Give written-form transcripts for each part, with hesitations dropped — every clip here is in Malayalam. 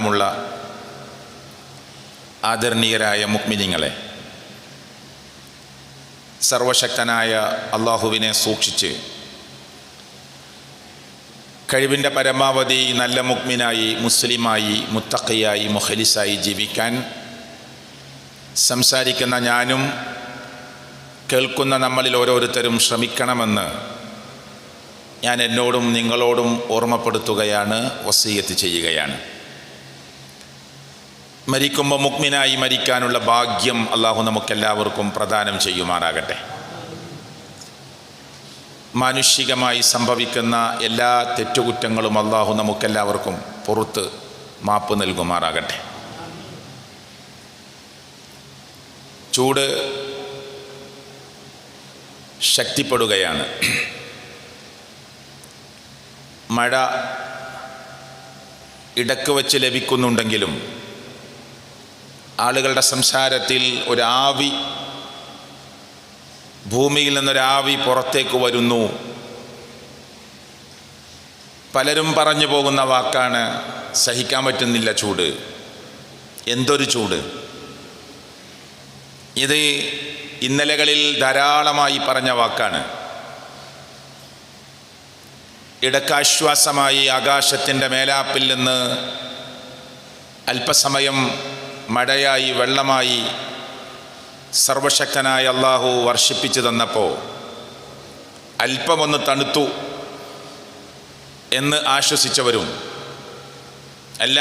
ബഹുമാനമുള്ള ആദരണീയരായ മുഅ്മിനീങ്ങളെ, സർവശക്തനായ അള്ളാഹുവിനെ സൂക്ഷിച്ച് കഴിവിൻ്റെ പരമാവധി നല്ല മുഅ്മിനായി, മുസ്ലിമായി, മുത്തഖിയായി, മുഖ്ലിസായി ജീവിക്കാൻ സംസാരിക്കുന്ന ഞാനും കേൾക്കുന്ന നമ്മളിൽ ഓരോരുത്തരും ശ്രമിക്കണമെന്ന് ഞാൻ എന്നോടും നിങ്ങളോടും ഓർമ്മപ്പെടുത്തുകയാണ്, വസിയ്യത്ത് ചെയ്യുകയാണ്. മരിക്കുമ്പോൾ മുഅ്മിനായി മരിക്കാനുള്ള ഭാഗ്യം അള്ളാഹു നമുക്കെല്ലാവർക്കും പ്രദാനം ചെയ്യുമാറാകട്ടെ. മാനുഷികമായി സംഭവിക്കുന്ന എല്ലാ തെറ്റുകുറ്റങ്ങളും അള്ളാഹു നമുക്കെല്ലാവർക്കും പുറത്ത് മാപ്പ് നൽകുമാറാകട്ടെ. ചൂട് ശക്തിപ്പെടുകയാണ്. മഴ ഇടക്ക് വച്ച് ലഭിക്കുന്നുണ്ടെങ്കിലും ആളുകളുടെ സംസാരത്തിൽ ഒരാവി, ഭൂമിയിൽ നിന്നൊരാവി പുറത്തേക്ക് വരുന്നു. പലരും പറഞ്ഞു പോകുന്ന വാക്കാണ് സഹിക്കാൻ പറ്റുന്നില്ല ചൂട്. എന്തൊരു ചൂട്! ഇത് ഇന്നലകളിൽ ധാരാളമായി പറഞ്ഞ വാക്കാണ്. ഇടക്കാശ്വാസമായി ആകാശത്തിൻ്റെ മേലാപ്പിൽ നിന്ന് അല്പസമയം മഴയായി, വെള്ളമായി സർവശക്തനായ അള്ളാഹു വർഷിപ്പിച്ചു തന്നപ്പോൾ അല്പമൊന്ന് തണുത്തു എന്ന് ആശ്വസിച്ചവരും, അല്ല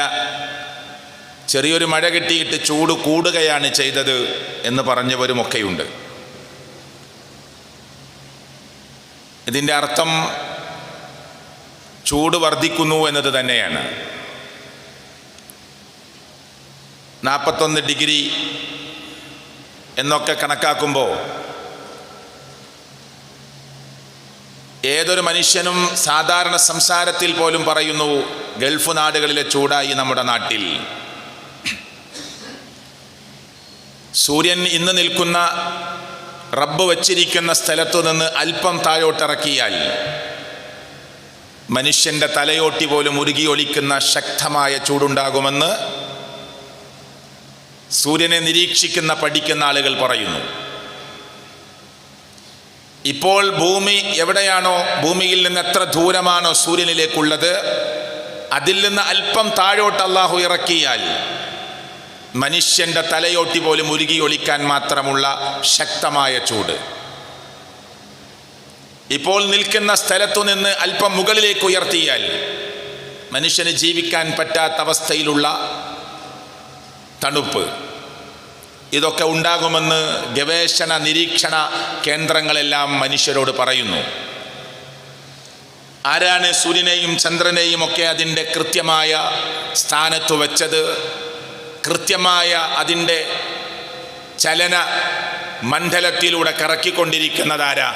ചെറിയൊരു മഴ കിട്ടിയിട്ട് ചൂട് കൂടുകയാണ് ചെയ്തത് എന്ന് പറഞ്ഞവരുമൊക്കെയുണ്ട്. ഇതിൻ്റെ അർത്ഥം ചൂട് വർദ്ധിക്കുന്നു എന്നത് തന്നെയാണ്. 41 ഡിഗ്രി എന്നൊക്കെ കണക്കാക്കുമ്പോൾ ഏതൊരു മനുഷ്യനും സാധാരണ സംസാരത്തിൽ പോലും പറയുന്നു ഗൾഫ് നാടുകളിലെ ചൂടായി നമ്മുടെ നാട്ടിൽ. സൂര്യൻ ഇന്ന് നിൽക്കുന്ന റബ്ബ് വച്ചിരിക്കുന്ന സ്ഥലത്തു നിന്ന് അല്പം താഴോട്ടിറക്കിയാൽ മനുഷ്യൻ്റെ തലയോട്ടി പോലും ഉരുകി ഒലിക്കുന്ന ശക്തമായ ചൂടുണ്ടാകുമെന്ന് സൂര്യനെ നിരീക്ഷിക്കുന്ന, പഠിക്കുന്ന ആളുകൾ പറയുന്നു. ഇപ്പോൾ ഭൂമി എവിടെയാണോ, ഭൂമിയിൽ നിന്ന് എത്ര ദൂരമാണോ സൂര്യനിലേക്കുള്ളത്, അതിൽ നിന്ന് അല്പം താഴോട്ട് അള്ളാഹു ഇറക്കിയാൽ മനുഷ്യൻ്റെ തലയോട്ടി പോലും ഉരുകി ഒലിക്കാൻ മാത്രമുള്ള ശക്തമായ ചൂട്. ഇപ്പോൾ നിൽക്കുന്ന സ്ഥലത്തു നിന്ന് അല്പം മുകളിലേക്ക് ഉയർത്തിയാൽ മനുഷ്യന് ജീവിക്കാൻ പറ്റാത്ത അവസ്ഥയിലുള്ള തണുപ്പ്. ഇതൊക്കെ ഉണ്ടാകുമെന്ന് ഗവേഷണ നിരീക്ഷണ കേന്ദ്രങ്ങളെല്ലാം മനുഷ്യരോട് പറയുന്നു. ആരാണ് സൂര്യനെയും ചന്ദ്രനെയും ഒക്കെ അതിൻ്റെ കൃത്യമായ സ്ഥാനത്ത് വെച്ചത്? കൃത്യമായ അതിൻ്റെ ചലന മണ്ഡലത്തിലൂടെ കറക്കിക്കൊണ്ടിരിക്കുന്നതാരാ?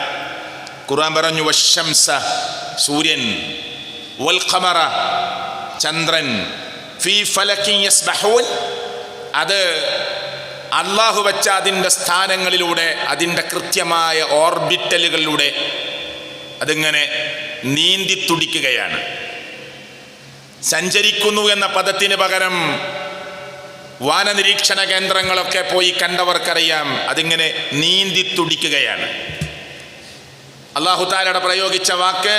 ഖുർആൻ പറഞ്ഞു വശംസ, സൂര്യൻ, വൽ ഖമറ, ചന്ദ്രൻ, ഫീ ഫലകിൻ യസ്ബഹൂൻ, അത് അള്ളാഹു വെച്ച അതിൻ്റെ സ്ഥാനങ്ങളിലൂടെ, അതിൻ്റെ കൃത്യമായ ഓർബിറ്റലുകളിലൂടെ അതിങ്ങനെ നീന്തി തുടിക്കുകയാണ്. സഞ്ചരിക്കുന്നു എന്ന പദത്തിന് പകരം വാനനിരീക്ഷണ കേന്ദ്രങ്ങളൊക്കെ പോയി കണ്ടവർക്കറിയാം, അതിങ്ങനെ നീന്തി തുടിക്കുകയാണ്. അല്ലാഹു തആല പ്രയോഗിച്ച വാക്ക്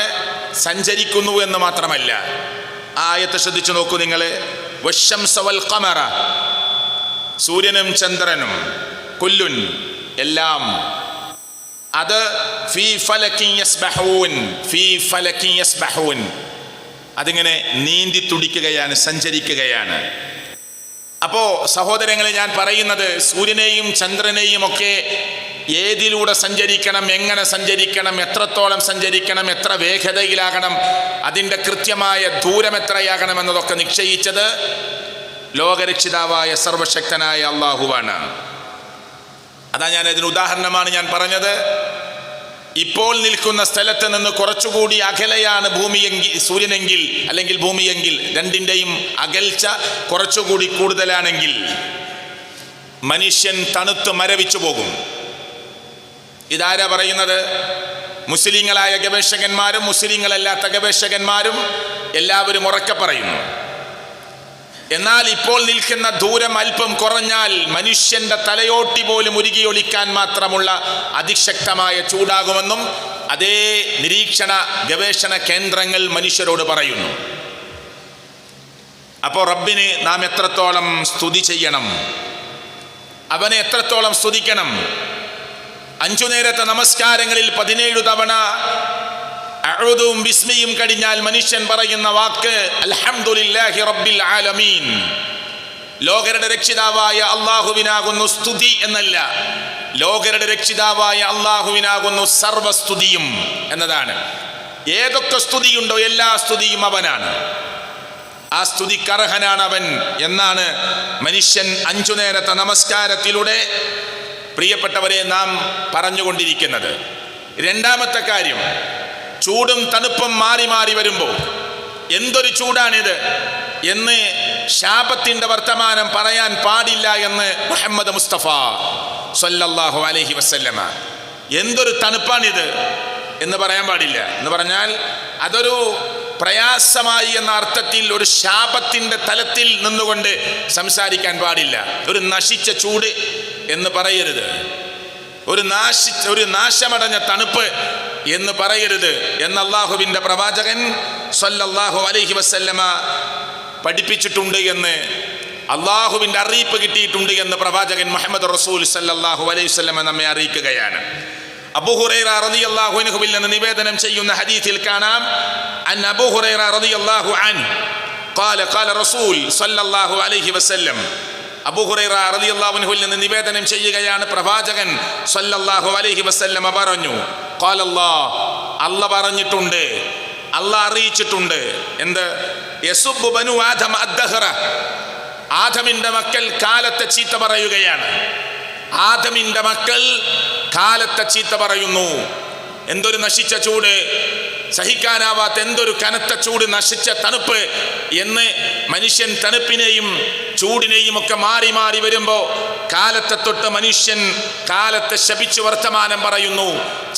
സഞ്ചരിക്കുന്നു എന്ന് മാത്രമല്ല. ആ ആയത്ത് ശ്രദ്ധിച്ചു നോക്കൂ നിങ്ങൾ. വശംസ വൽ ഖമറ, സൂര്യനും ചന്ദ്രനും, കുല്ലുൻ, എല്ലാം, അത് ഫീ ഫലകിൻ യസ്ബഹൂൻ, ഫീ ഫലകിൻ യസ്ബഹൂൻ, അതിങ്ങനെ നീന്തി തുടിക്കുകയാണ്, സഞ്ചരിക്കുകയാണ്. അപ്പോൾ സഹോദരങ്ങളെ, ഞാൻ പറയുന്നത് സൂര്യനെയും ചന്ദ്രനെയും ഒക്കെ ഏതിലൂടെ സഞ്ചരിക്കണം, എങ്ങനെ സഞ്ചരിക്കണം, എത്രത്തോളം സഞ്ചരിക്കണം, എത്ര വേഗതയിലാകണം, അതിൻ്റെ കൃത്യമായ ദൂരം എത്രയാകണം എന്നതൊക്കെ നിശ്ചയിച്ചത് ലോകരക്ഷിതാവായ സർവശക്തനായ അള്ളാഹുവാണ്. അതാ ഞാൻ അതിന് ഉദാഹരണമാണ് ഞാൻ പറഞ്ഞത്. ഇപ്പോൾ നിൽക്കുന്ന സ്ഥലത്ത് നിന്ന് കുറച്ചുകൂടി അകലെയാണ് ഭൂമിയെങ്കിൽ, സൂര്യനെങ്കിൽ അല്ലെങ്കിൽ ഭൂമിയെങ്കിൽ, രണ്ടിൻ്റെയും അകൽച്ച കുറച്ചുകൂടി കൂടുതലാണെങ്കിൽ മനുഷ്യൻ തണുത്ത് മരവിച്ചു പോകും. ഇതാരാ പറയുന്നത്? മുസ്ലിങ്ങളായ ഗവേഷകന്മാരും മുസ്ലിങ്ങളല്ലാത്ത ഗവേഷകന്മാരും എല്ലാവരും ഉറക്കെ പറയുന്നു. എന്നാൽ ഇപ്പോൾ നിൽക്കുന്ന ദൂരം അല്പം കുറഞ്ഞാൽ മനുഷ്യന്റെ തലയോട്ടി പോലും ഉരുകിയൊലിക്കാൻ മാത്രമുള്ള അതിശക്തമായ ചൂടാകുമെന്നും അതേ നിരീക്ഷണ ഗവേഷണ കേന്ദ്രങ്ങൾ മനുഷ്യരോട് പറയുന്നു. അപ്പോൾ റബ്ബിന് നാം എത്രത്തോളം സ്തുതി ചെയ്യണം, അവനെ എത്രത്തോളം സ്തുതിക്കണം. 5 നേരത്തെ നമസ്കാരങ്ങളിൽ 17 തവണ അഊദും ബിസ്മിയും കഴിഞ്ഞാൽ മനുഷ്യൻ പറയുന്ന വാക്ക് അൽഹംദുലില്ലാഹി റബ്ബിൽ ആലമീൻ. ലോകരുടെ രക്ഷിതാവായ അല്ലാഹുവിനാകുന്നു സ്തുതി എന്നല്ല, ലോകരുടെ രക്ഷിതാവായ അല്ലാഹുവിനാകുന്നു സർവസ്തുതിയും എന്നതാണ്. ഏതൊക്കെ സ്തുതിയുണ്ടോ എല്ലാ സ്തുതിയും അവനാണ്, ആ സ്തുതിക്കർഹനാണ് അവൻ എന്നാണ് മനുഷ്യൻ 5 നേരത്തെ നമസ്കാരത്തിലൂടെ പ്രിയപ്പെട്ടവരെ നാം പറഞ്ഞുകൊണ്ടിരിക്കുന്നത്. രണ്ടാമത്തെ കാര്യം, ചൂടും തണുപ്പും മാറി മാറി വരുമ്പോൾ എന്തൊരു ചൂടാണിത് എന്ന് ശാപത്തിന്റെ വർത്തമാനം പറയാൻ പാടില്ല എന്ന് മുഹമ്മദ് മുസ്തഫ സല്ലല്ലാഹു അലൈഹി വസല്ലമ. എന്തൊരു തണുപ്പാണിത് എന്ന് പറയാൻ പാടില്ല. എന്ന് പറഞ്ഞാൽ അതൊരു പ്രയാസമായി എന്ന അർത്ഥത്തിൽ ഒരു ശാപത്തിന്റെ തലത്തിൽ നിന്നുകൊണ്ട് സംസാരിക്കാൻ പാടില്ല. ഒരു നശിച്ച ചൂട് എന്ന് പറയരുത്, ഒരു നാശമടഞ്ഞ തണുപ്പ് എന്ന് പറയരുത് എന്ന് അല്ലാഹുവിൻ്റെ പ്രവാചകൻ സല്ലല്ലാഹു അലൈഹി വസല്ലമ പഠിപ്പിച്ചിട്ടുണ്ട് എന്ന്, അള്ളാഹുവിൻ്റെ അറിയിപ്പ് കിട്ടിയിട്ടുണ്ട് എന്ന് പ്രവാചകൻ മുഹമ്മദ് റസൂൽ സല്ലല്ലാഹു അലൈഹി വസല്ലമ നമ്മെ അറിയിക്കുകയാണ്. അബൂ ഹുറൈറ റളിയല്ലാഹു അൻഹുവിൽ നിന്ന് നിവേദനം ചെയ്യുന്ന ഹദീസിൽ കാണാം, അൻ അബൂ ഹുറൈറ റളിയല്ലാഹു അൻഹു ഖാല ഖാല റസൂൽ സല്ലല്ലാഹു അലൈഹി വസല്ലം. അബൂ ഹുറൈറ റളിയല്ലാഹു അൻഹുവിൽ നിന്ന് നിവേദനം ചെയ്യുകയാണ്, പ്രവാചകൻ സല്ലല്ലാഹു അലൈഹി വസല്ലമ പറഞ്ഞു, ഖാല അല്ലാഹ് പറഞ്ഞിട്ടുണ്ട്, അല്ലാഹ് അറിയിച്ചിട്ടുണ്ട്. എന്ത്? യസുബ്ബു ബനു ആദം അദ്ദഹറ, ആദമിന്റെ മക്കൾ കാലത്തെ ചീത്ത പറയുകയാണ്. ആദമിന്റെ മക്കൾ കാലത്തെ ചീത്ത പറയുന്നു. എന്തൊരു നശിച്ച ചൂട്, സഹിക്കാനാവാത്ത എന്തൊരു കനത്ത ചൂട്, നശിച്ച തണുപ്പ് എന്ന് മനുഷ്യൻ തണുപ്പിനെയും ചൂടിനെയും ഒക്കെ മാറി മാറി വരുമ്പോൾ കാലത്തെ തൊട്ട് മനുഷ്യൻ കാലത്തെ ശപിച്ചു വർത്തമാനം പറയുന്നു,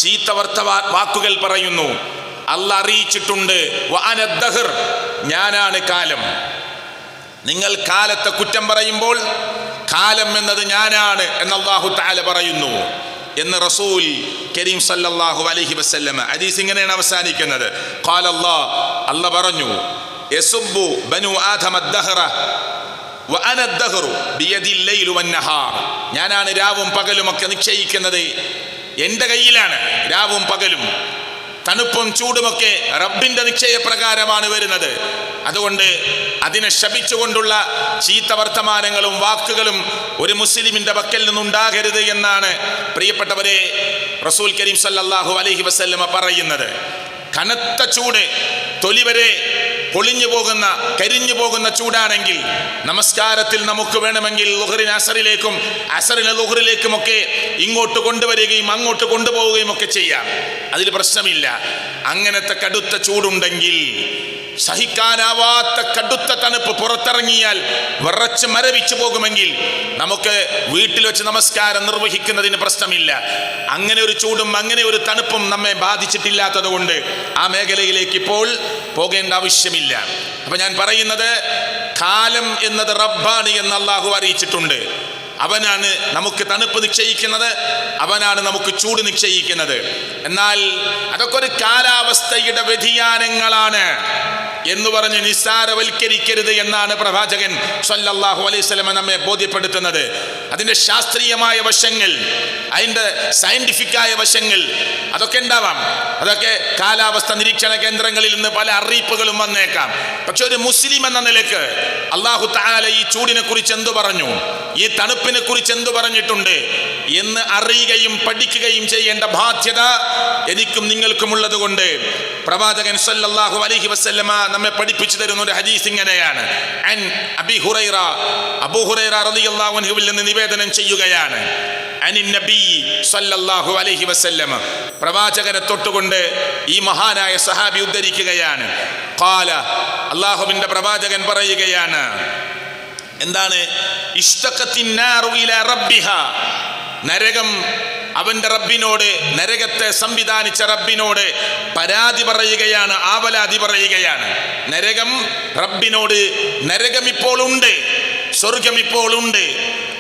ചീത്ത വാക്കുകൾ പറയുന്നു. അല്ലാഹ് അറിയിച്ചിട്ടുണ്ട്, വഅനദ്ദഹർ, ഞാനാണ് കാലം. നിങ്ങൾ കാലത്തെ കുറ്റം പറയുമ്പോൾ കാലം എന്നത് ഞാനാണ് എന്ന് അല്ലാഹു തആല പറയുന്നു എന്ന് റസൂൽ കരീം സല്ലല്ലാഹു അലൈഹി വസല്ലമ. ഹദീസ് ഇങ്ങനെയാണ് അവസാനിക്കുന്നത്, ഖാല അല്ലാഹ് പറഞ്ഞു, യസുബ്ബു ബനു ആദം അദ്ദഹറ വഅന അദ്ദഹറു ബിയദിൽ ലൈലു വന്നഹാർ, ഞാനാണ് രാവും പകലും ഒക്കെ നിശ്ചയിക്കുന്നത്, എൻ്റെ കയ്യിലാണ് രാവും പകലും, തണുപ്പും ചൂടുമൊക്കെ റബ്ബിന്റെ നിശ്ചയപ്രകാരമാണ് വരുന്നത്. അതുകൊണ്ട് അതിനെ ശപിച്ചുകൊണ്ടുള്ള ചീത്ത വർത്തമാനങ്ങളും വാക്കുകളും ഒരു മുസ്ലിമിന്റെ പക്കൽ നിന്നുണ്ടാകരുത് എന്നാണ് പ്രിയപ്പെട്ടവരെ റസൂൽ കരീം സല്ലല്ലാഹു അലൈഹി വസല്ലമ പറയുന്നത്. കനത്ത ചൂട്, തൊലിവരെ പൊളിഞ്ഞു പോകുന്ന കരിഞ്ഞു പോകുന്ന ചൂടാണെങ്കിൽ നമസ്കാരത്തിൽ നമുക്ക് വേണമെങ്കിൽ ളുഹറിന് അസറിലേക്കും അസറിന് ളുഹറിലേക്കുമൊക്കെ ഇങ്ങോട്ട് കൊണ്ടുവരികയും അങ്ങോട്ട് കൊണ്ടുപോവുകയും ഒക്കെ ചെയ്യാം, അതിൽ പ്രശ്നമില്ല. അങ്ങനത്തെ കടുത്ത ചൂടുണ്ടെങ്കിൽ, സഹിക്കാനാവാത്ത കടുത്ത തണുപ്പ്, പുറത്തിറങ്ങിയാൽ വിറച്ച് മരവിച്ചു പോകുമെങ്കിൽ നമുക്ക് വീട്ടിൽ വെച്ച് നമസ്കാരം നിർവഹിക്കുന്നതിന് പ്രശ്നമില്ല. അങ്ങനെ ഒരു ചൂടും അങ്ങനെ ഒരു തണുപ്പും നമ്മെ ബാധിച്ചിട്ടില്ലാത്തത് കൊണ്ട് ആ മേഖലയിലേക്ക് ഇപ്പോൾ പോകേണ്ട ആവശ്യമില്ല. അപ്പൊ ഞാൻ പറയുന്നത്, കാലം എന്നത് റബ്ബാണ് എന്ന് അല്ലാഹു അറിയിച്ചിട്ടുണ്ട്. അവനാണ് നമുക്ക് തണുപ്പ് നിശ്ചയിക്കുന്നത്, അവനാണ് നമുക്ക് ചൂട് നിശ്ചയിക്കുന്നത്. എന്നാൽ അതൊക്കെ ഒരു കാലാവസ്ഥയുടെ വ്യതിയാനങ്ങളാണ് എന്ന് പറഞ്ഞ് നിസ്സാരവൽക്കരിക്കരുത് എന്നാണ് പ്രവാചകൻ സല്ലല്ലാഹു അലൈഹി വസല്ലം നമ്മെ ബോധ്യപ്പെടുത്തുന്നത്. അതിൻ്റെ ശാസ്ത്രീയമായ വശങ്ങൾ, അതിൻ്റെ സയന്റിഫിക്കായ വശങ്ങൾ അതൊക്കെ ഉണ്ടാവാം. അതൊക്കെ കാലാവസ്ഥ നിരീക്ഷണ കേന്ദ്രങ്ങളിൽ നിന്ന് പല അറിയിപ്പുകളും വന്നേക്കാം. പക്ഷെ ഒരു മുസ്ലിം എന്ന നിലക്ക് അല്ലാഹു തആല ഈ ചൂടിനെ കുറിച്ച് എന്തു പറഞ്ഞു, ഈ തണുപ്പിനെ കുറിച്ച് എന്തു പറഞ്ഞിട്ടുണ്ട് എന്ന് അറിയുകയും പഠിക്കുകയും ചെയ്യേണ്ട ബാധ്യത എനിക്കും നിങ്ങൾക്കും ഉള്ളത് കൊണ്ട് പ്രവാചകൻ സല്ലല്ലാഹു അലൈഹി വസല്ലമ നമ്മെ പഠിപ്പിച്ചു തരുന്ന ഒരു ഹദീസ് ഇങ്ങനെയാണ്. അൻ അബീ ഹുറൈറ, അബൂ ഹുറൈറ റളിയല്ലാഹു അൻഹുവിൽ നിന്ന് നിവേദനം ചെയ്യുകയാണ്, അനിൻ നബി സല്ലല്ലാഹു അലൈഹി വസല്ലമ, പ്രവാചകനെ തൊട്ടുകൊണ്ട് ഈ മഹാനായ സഹാബി ഉദ്ധരിക്കുകയാണ്. ഖാല, അല്ലാഹുവിന്റെ പ്രവാചകൻ പറയുകയാണ്, എന്താണ്? ഇഷ്തഖത്തിൻ നാറു ഇലാ റബ്ബിഹാ, നരകം അവന്റെ റബ്ബിനോട്, നരകത്തെ സംവിധാനിച്ച റബ്ബിനോട് പരാതി പറയുകയാണ്, ആവലാതി പറയുകയാണ്. നരകം റബ്ബിനോട്, നരകം ഇപ്പോൾ ഉണ്ട്, സ്വർഗം ഇപ്പോൾ ഉണ്ട്.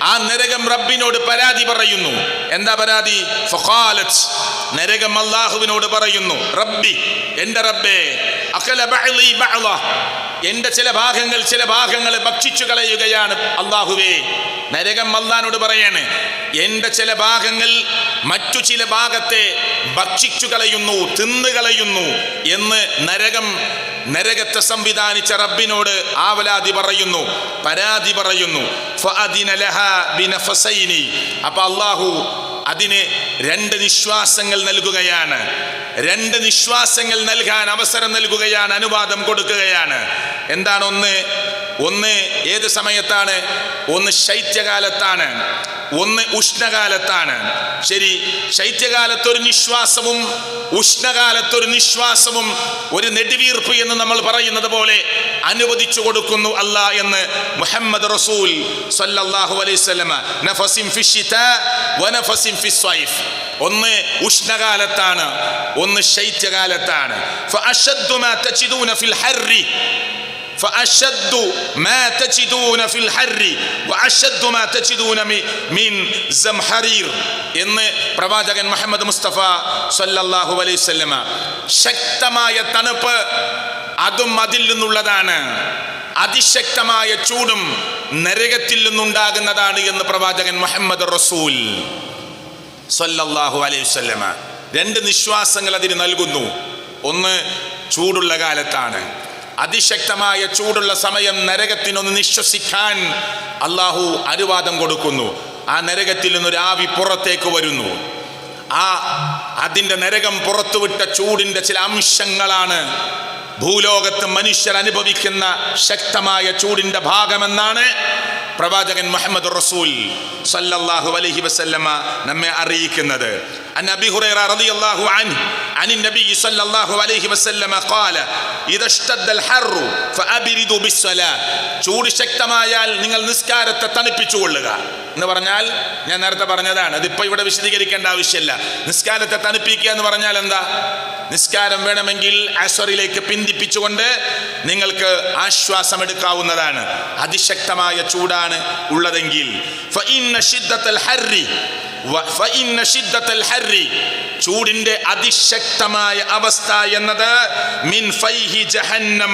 ആ നരകം റബ്ബിനോട് പരാതി പറയുന്നു. എന്താ പരാതി? ഫഖാലത്, നരകം അല്ലാഹുവിനോട് പറയുന്നു, റബ്ബി, എന്റെ റബ്ബേ, അഖല ബഅലി ബഅല, എന്റെ ചില ഭാഗങ്ങളെ ഭക്ഷിച്ചു കളയുകയാണ് അല്ലാഹുവേ. നരകം അല്ലാഹുവിനോട് പറയാണ്, എന്റെ ചില ഭാഗങ്ങൾ മറ്റു ചില ഭാഗത്തെ ഭക്ഷിച്ചു കളയുന്നു, തിന്നുകളയുന്നു എന്ന് നരകത്തെ സംവിധാനിച്ച റബ്ബിനോട് ആവലാതി പറയുന്നു, പരാതി പറയുന്നു. ഫഅദിന ലഹാ ബിനഫസൈനി, അപ്പോൾ അല്ലാഹു അതിന് 2 നിശ്വാസങ്ങൾ നൽകുകയാണ്. 2 നിശ്വാസങ്ങൾ നൽകാൻ അവസരം നൽകുകയാണ്, അനുവാദം കൊടുക്കുകയാണ്. എന്താണ്? ഒന്ന് ഏത് സമയത്താണ്? ഒന്ന് ശൈത്യകാലത്താണ്, ഒന്ന് ഉഷ്ണകാലത്താണ്. ശരി, ശൈത്യകാലത്തൊരു നിശ്വാസവും ഉഷ്ണകാലത്തൊരു നിശ്വാസവും ഒരു നെടുവീർപ്പ് എന്ന് നമ്മൾ പറയുന്നത് പോലെ അനുവദിച്ചു കൊടുക്കുന്നു അല്ലാഹ് എന്ന് മുഹമ്മദ് റസൂൽ സല്ലല്ലാഹു അലൈഹി വസല്ലം. നഫസിൻ ഫിശ്ശിതാ വനഫസിൻ ഫിസ്സൈഫ്, ഒന്ന് ഉഷ്ണകാലത്താണ്, ഒന്ന് ശൈത്യകാലത്താണ്. ഫഅശദ്ദു മാ തജിദൂന ഫിൽ ഹർരി فأشد ما تجدون في الحر وأشد ما تجدون من زمهرير എന്ന് പ്രവാചകൻ മുഹമ്മദ് മുസ്തഫ സല്ലല്ലാഹു അലൈഹി വസല്ലം. ശക്തമായ തണുപ്പ് അതും അതിൽ നിന്നുള്ളതാണ്, അതിശക്തമായ ചൂടും നരകത്തിൽ നിന്നുണ്ടാകുന്നതാണ് എന്ന് പ്രവാചകൻ മുഹമ്മദ് റസൂൽ സല്ലല്ലാഹു അലൈഹി വസല്ലം. 2 നിശ്വാസങ്ങൾ അതിന് നൽകുന്നു. ഒന്ന് ചൂടുള്ള കാലത്താണ്, അതിശക്തമായ ചൂടുള്ള സമയം നരകത്തിനൊന്ന് നിശ്വസിക്കാൻ അല്ലാഹു അനുവാദം കൊടുക്കുന്നു. ആ നരകത്തിൽ നിന്നൊരു ആവി പുറത്തേക്ക് വരുന്നു. അതിൻ്റെ നരകം പുറത്തുവിട്ട ചൂടിൻ്റെ ചില അംശങ്ങളാണ് ഭൂലോകത്ത് മനുഷ്യർ അനുഭവിക്കുന്ന ശക്തമായ ചൂടിൻ്റെ ഭാഗമെന്നാണ് പ്രവാചകൻ മുഹമ്മദ് റസൂൽ സല്ലല്ലാഹു അലൈഹി വസല്ലമ നമ്മെ അറിയിക്കുന്നത്. عن أبي هريرة رضي الله عنه عن النبي صلى الله عليه وسلم قال إذا اشتد الحر فأبردوا بالصلاة. ചൂട് ശക്തമായാൽ നിങ്ങൾ നിസ്കാരത്തെ തണുപ്പിച്ചുകൊള്ളുക എന്ന് പറഞ്ഞാൽ, ഞാൻ നേരത്തെ പറഞ്ഞതാണ്, അതിപ്പോൾ ഇവിടെ വിശദീകരിക്കേണ്ട ആവശ്യമില്ല. നിസ്കാരത്തെ തണുപ്പിക്കുക എന്ന് പറഞ്ഞാൽ എന്താ? നിസ്കാരം വേണമെങ്കിൽ അസ്റിലേക്ക് പിന്തിപ്പിച്ചുകൊണ്ട് നിങ്ങൾക്ക് ആശ്വാസം എടുക്കാവുന്നതാണ്. അതിശക്തമായ ചൂടാണ് ഉള്ളതെങ്കിൽ ചൂടിന്റെ അതിശക്തമായ അവസ്ഥ എന്നത് മിൻ ഫൈഹി ജഹന്നം,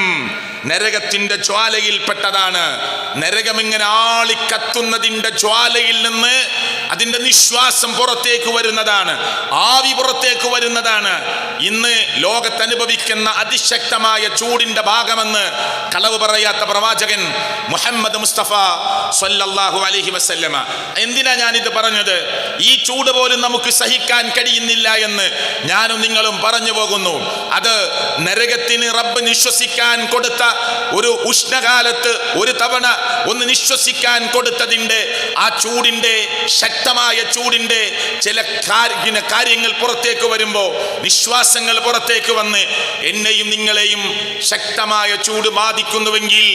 നരകത്തിന്റെ ജ്വാലയിൽപ്പെട്ടതാണ്. നരകം ഇങ്ങനെ ആളിക്കത്തുന്നതിന്റെ ജ്വാലയിൽ നിന്ന് അതിന്റെ നിശ്വാസം പുറത്തേക്ക് വരുന്നതാണ്, ആവി പുറത്തേക്ക് വരുന്നതാണ് ഇന്ന് ലോകത്ത് അനുഭവിക്കുന്ന അതിശക്തമായ ചൂടിന്റെ ഭാഗമെന്ന് കളവ് പറയാത്ത പ്രവാചകൻ മുഹമ്മദ് മുസ്തഫ സല്ലല്ലാഹു അലൈഹി വസല്ലമ. എന്തിനാ ഞാനിത് പറഞ്ഞത്? ഈ ചൂട് പോലും നമുക്ക് സഹിക്കാൻ കഴിയുന്നില്ല എന്ന് ഞാനും നിങ്ങളും പറഞ്ഞു പോകുന്നു. അത് നരകത്തിന് റബ്ബ് നിശ്വസിക്കാൻ കൊടുത്ത ഒരു ഉഷ്ണകാലത്ത് ഒരു തവണ ഒന്ന് നിശ്വസിക്കാൻ കൊടുത്തതിൻ്റെ ആ ചൂടിൻ്റെ, ശക്തമായ ചൂടിൻ്റെ ചില കാര്യങ്ങൾ പുറത്തേക്ക് വരുമ്പോൾ, നിശ്വാസങ്ങൾ പുറത്തേക്ക് വന്ന് എന്നെയും നിങ്ങളെയും ശക്തമായ ചൂട് ബാധിക്കുന്നുവെങ്കിൽ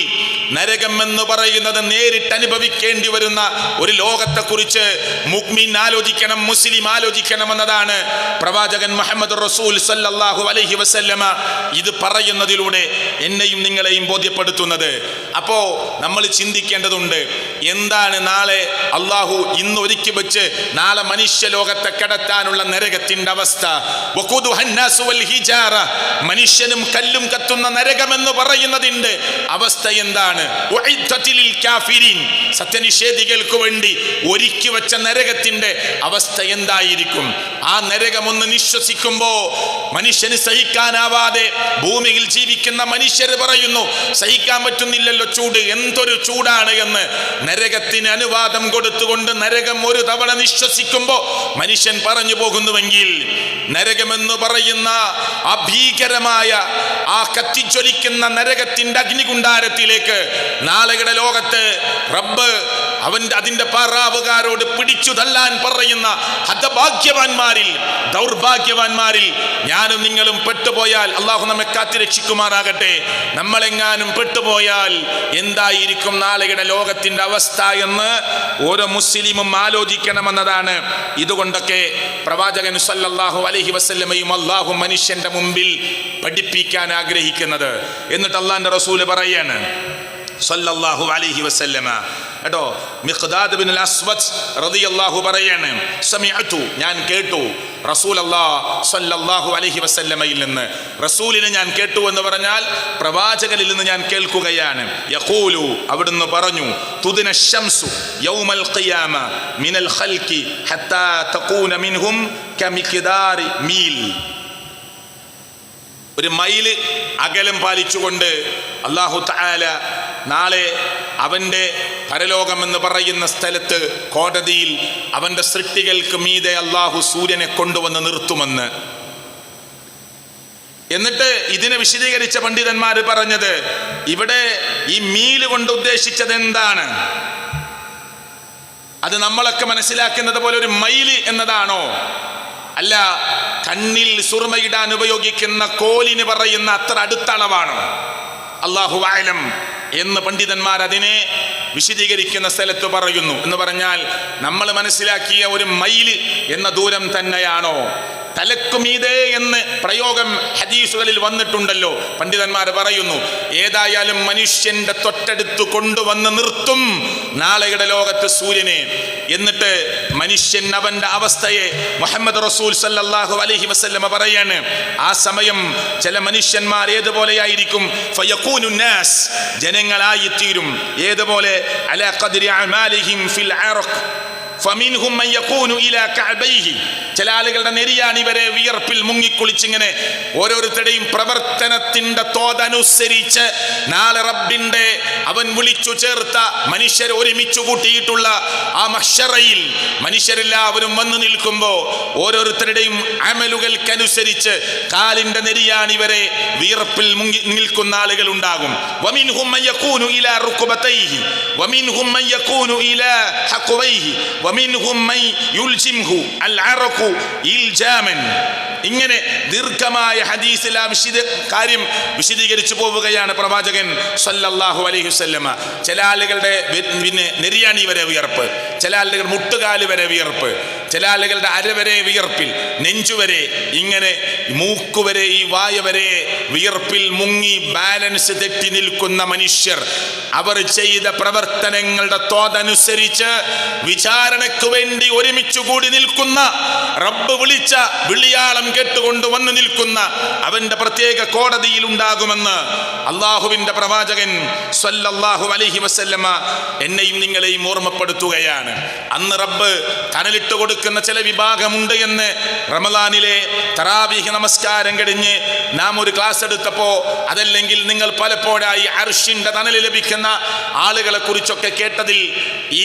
നരകം എന്ന് പറയുന്നത് നേരിട്ട് അനുഭവിക്കേണ്ടി വരുന്ന ഒരു ലോകത്തെക്കുറിച്ച് മുഅ്മിൻ ആലോചിക്കണം, മുസ്ലിം ആലോചിക്കണം എന്നതാണ് പ്രവാചകൻ മുഹമ്മദ് റസൂൽ സല്ലല്ലാഹു അലൈഹി വസല്ലമ ഇത് പറയുന്നതിലൂടെ എന്നെയും നിങ്ങളെയും ബോധ്യപ്പെടുത്തുന്നത്. അപ്പോ നമ്മൾ ചിന്തിക്കേണ്ടതുണ്ട്, എന്താണ് നാളെ അള്ളാഹു ഇന്ന് ഒരുക്കി വെച്ച് നാളെ മനുഷ്യ ലോകത്തെ കടത്താനുള്ള നരകത്തിന്റെ അവസ്ഥ. മനുഷ്യനും കല്ലും കത്തുന്ന നരകമെന്ന് പറയുന്നതിന്റെ അവസ്ഥ എന്താണ്? സത്യനിഷേധികൾക്ക് വേണ്ടി ഒരുക്കി വെച്ച നരകത്തിന്റെ അവസ്ഥ എന്തായിരിക്കും? ആ നരകമൊന്ന് നിശ്വസിക്കുമ്പോ മനുഷ്യന് സഹിക്കാനാവാതെ ഭൂമിയിൽ ജീവിക്കുന്ന മനുഷ്യർ പറയുന്നു, സഹിക്കാൻ പറ്റുന്നില്ലല്ലോ ചൂട്, എന്തൊരു ചൂടാണ് എന്ന്. നരകത്തിന് അനുവാദം കൊടുത്തുകൊണ്ട് നരകം ഒരു തവണ നിശ്വസിക്കുമ്പോ മനുഷ്യൻ പറഞ്ഞു പോകുന്നുവെങ്കിൽ, നരകമെന്ന് പറയുന്ന അഭീകരമായ ആ കത്തിജ്വലിക്കുന്ന നരകത്തിന്റെ അഗ്നികുണ്ടാരത്തിലേക്ക് നാളെയുടെ ലോകത്ത് റബ്ബ് അതിന്റെ പാറാവുകാരോട് പിടിച്ചു തള്ളാൻ പറയുന്ന ഹതഭാഗ്യവാന്മാരിൽ, ദൗർഭാഗ്യവാന്മാരിൽ ഞാനും നിങ്ങളും പെട്ടുപോയാൽ, അള്ളാഹു നമ്മെ കാത്തിരക്ഷിക്കുമാറാകട്ടെ, നമ്മളെങ്ങാനും പെട്ടുപോയാൽ എന്തായിരിക്കും നാളെയുടെ ലോകത്തിന്റെ അവസ്ഥ എന്ന് ഓരോ മുസ്ലിമും ആലോചിക്കണമെന്നതാണ്. ഇതുകൊണ്ടൊക്കെ പ്രവാചകൻ സല്ലല്ലാഹു അലൈഹി വസല്ലമയും അള്ളാഹു മനുഷ്യന്റെ മുമ്പിൽ പഠിപ്പിക്കാൻ ആഗ്രഹിക്കുന്നത്. എന്നിട്ട് അള്ളാന്റെ റസൂല് പറയാണ് സല്ലല്ലാഹു അലൈഹി വസല്ലമ, കേട്ടോ, മിഖ്ദാദ് ബിൻ അസ്വദ് റളിയല്ലാഹു പറയാണ്, സമിഅതു, ഞാൻ കേട്ടു റസൂലല്ലാഹ് സല്ലല്ലാഹു അലൈഹി വസല്ലമയിൽ നിന്ന്, റസൂലിനെ ഞാൻ കേട്ടു എന്ന് പറഞ്ഞാൽ പ്രവാചകനിൽ നിന്ന് ഞാൻ കേൾക്കുകയാണ്. യഖൂലു, അവിടുന്ന് പറഞ്ഞു, തുദിന ശംസു യൗമൽ ഖിയാമ മിനൽ ഖൽഖി ഹത്താ തകൂന മിൻഹും കമിഖ്ദാരി മീൽ. ഒരു മൈല് അകലം പാലിച്ചുകൊണ്ട് അല്ലാഹു തആല നാളെ അവൻ്റെ പരലോകം എന്ന് പറയുന്ന സ്ഥലത്ത് കോടതിയിൽ അവൻ്റെ സൃഷ്ടികൾക്ക് മീതെ അല്ലാഹു സൂര്യനെ കൊണ്ടുവന്ന് നിർത്തുമെന്ന്. എന്നിട്ട് ഇതിനെ വിശദീകരിച്ച പണ്ഡിതന്മാർ പറഞ്ഞത്, ഇവിടെ ഈ മീല് കൊണ്ട് ഉദ്ദേശിച്ചത് എന്താണ്? അത് നമ്മളൊക്കെ മനസ്സിലാക്കുന്നത് പോലെ ഒരു മൈല് എന്നതാണോ? അല്ല, കണ്ണിൽ സുർമയിടാൻ ഉപയോഗിക്കുന്ന കോലിന് പറയുന്ന അത്ര അടുത്ത അളവാണോ? അല്ലാഹു അഅലം എന്ന് പണ്ഡിതന്മാർ അതിനെ വിശദീകരിക്കുന്ന സ്ഥലത്ത് പറയുന്നു. എന്ന് പറഞ്ഞാൽ നമ്മൾ മനസ്സിലാക്കിയ ഒരു മൈല് എന്ന ദൂരം തന്നെയാണോ? തലക്കുമീതേ എന്ന് പ്രയോഗം ഹദീസുകളിൽ വന്നിട്ടുണ്ടല്ലോ. പണ്ഡിതന്മാർ പറയുന്നു, ഏതായാലും മനുഷ്യന്റെ തൊട്ടടുത്ത് കൊണ്ടുവന്ന് നിർത്തും നാളെയുടെ ലോകത്ത് സൂര്യനെ. എന്നിട്ട് മനുഷ്യൻ അവന്റെ അവസ്ഥയെ മുഹമ്മദ് റസൂൽ സല്ലല്ലാഹു അലൈഹി വസല്ലമ പറയാണ്, ആ സമയം ചില മനുഷ്യന്മാർ ഏതുപോലെയായിരിക്കും? ഫയകൂനു നാസ്, ജനങ്ങളായിത്തീരും. ഏതുപോലെ? അലാ ഖദ്രി അമാലിഹിം ഫിൽ അറഖ് ഫമിൻഹും മൻ യകൂനു ഇലാ കഅബൈഹി, ചില ആളുകളുടെ നെരിയാണി വരെ വിയർപ്പിൽ മുങ്ങിക്കുളിച്ചിങ്ങനെ ഓരോരുത്തരുടെയും പ്രവർത്തനത്തിന്റെ തോതനുസരിച്ച് നാളെ റബ്ബിന്റെ അവൻ വിളിച്ചു ചേർത്ത മനുഷ്യർ ഒരുമിച്ചു കൂട്ടിയിട്ടുള്ള ആ മഹ്ശറയിൽ മനുഷ്യരെല്ലാവരും വന്നു നിൽക്കുമ്പോൾ ഓരോരുത്തരുടെയും അമലുകൾക്കനുസരിച്ച് കാലിന്റെ നെരിയാണി വരെ വിയർപ്പിൽ മുങ്ങി നിൽക്കുന്ന ആളുകൾ ഉണ്ടാകും. വമിൻഹും മൻ യകൂനു ഇലാ റുക്ബതൈഹി വമിൻഹും മൻ യകൂനു ഇലാ ഹഖവൈഹി വമിൻഹും മൻ യുൽജിംഹു അൽ അറഖു ഇൽജാമൻ. ഇങ്ങനെ ദീർഘമായ ഹദീസിൽ ആ കാര്യം വിശദീകരിച്ചു പോവുകയാണ് പ്രവാചകൻ സല്ലല്ലാഹു അലൈഹി വസല്ലമ. ചില ആളുകളുടെ പിന്നെ നെരിയാണി വരെ വിയർപ്പ്, ചില ആളുകൾ മുട്ടുകാല് വരെ വിയർപ്പ്, ചില ആളുകളുടെ അരവരെ വിയർപ്പിൽ, നെഞ്ചുവരെ, ഇങ്ങനെ മൂക്കുവരെ, ഈ വായ വരെ വിയർപ്പിൽ മുങ്ങി ബാലൻസ് തെറ്റി നിൽക്കുന്ന മനുഷ്യർ അവർ ചെയ്ത പ്രവർത്തനങ്ങളുടെ തോതനുസരിച്ച് വിചാരണയ്ക്ക് വേണ്ടി ഒരുമിച്ചു കൂടി നിൽക്കുന്ന, റബ്ബ് വിളിച്ച വിളിയാളം കേട്ടുകൊണ്ട് വന്നു നിൽക്കുന്ന അവന്റെ പ്രത്യേക കോടതിയിൽ ഉണ്ടാകുമെന്ന് അള്ളാഹുവിന്റെ പ്രവാചകൻ സ്വല്ലല്ലാഹു അലൈഹി വസല്ലമ എന്നെയും നിങ്ങളെയും ഓർമ്മപ്പെടുത്തുകയാണ്. അന്ന് റബ്ബ് തണലിട്ട് കൊടുക്കുന്ന ചില വിഭാഗമുണ്ട് എന്ന് റമദാനിലെ തറാവീഹ് നമസ്കാരം കഴിഞ്ഞ് നാം ഒരു ക്ലാസ് എടുത്തപ്പോ, അതല്ലെങ്കിൽ നിങ്ങൾ പലപ്പോഴായി അർശിന്റെ തണൽ ലഭിക്കുന്ന ആളുകളെ കുറിച്ചൊക്കെ കേട്ടതിൽ,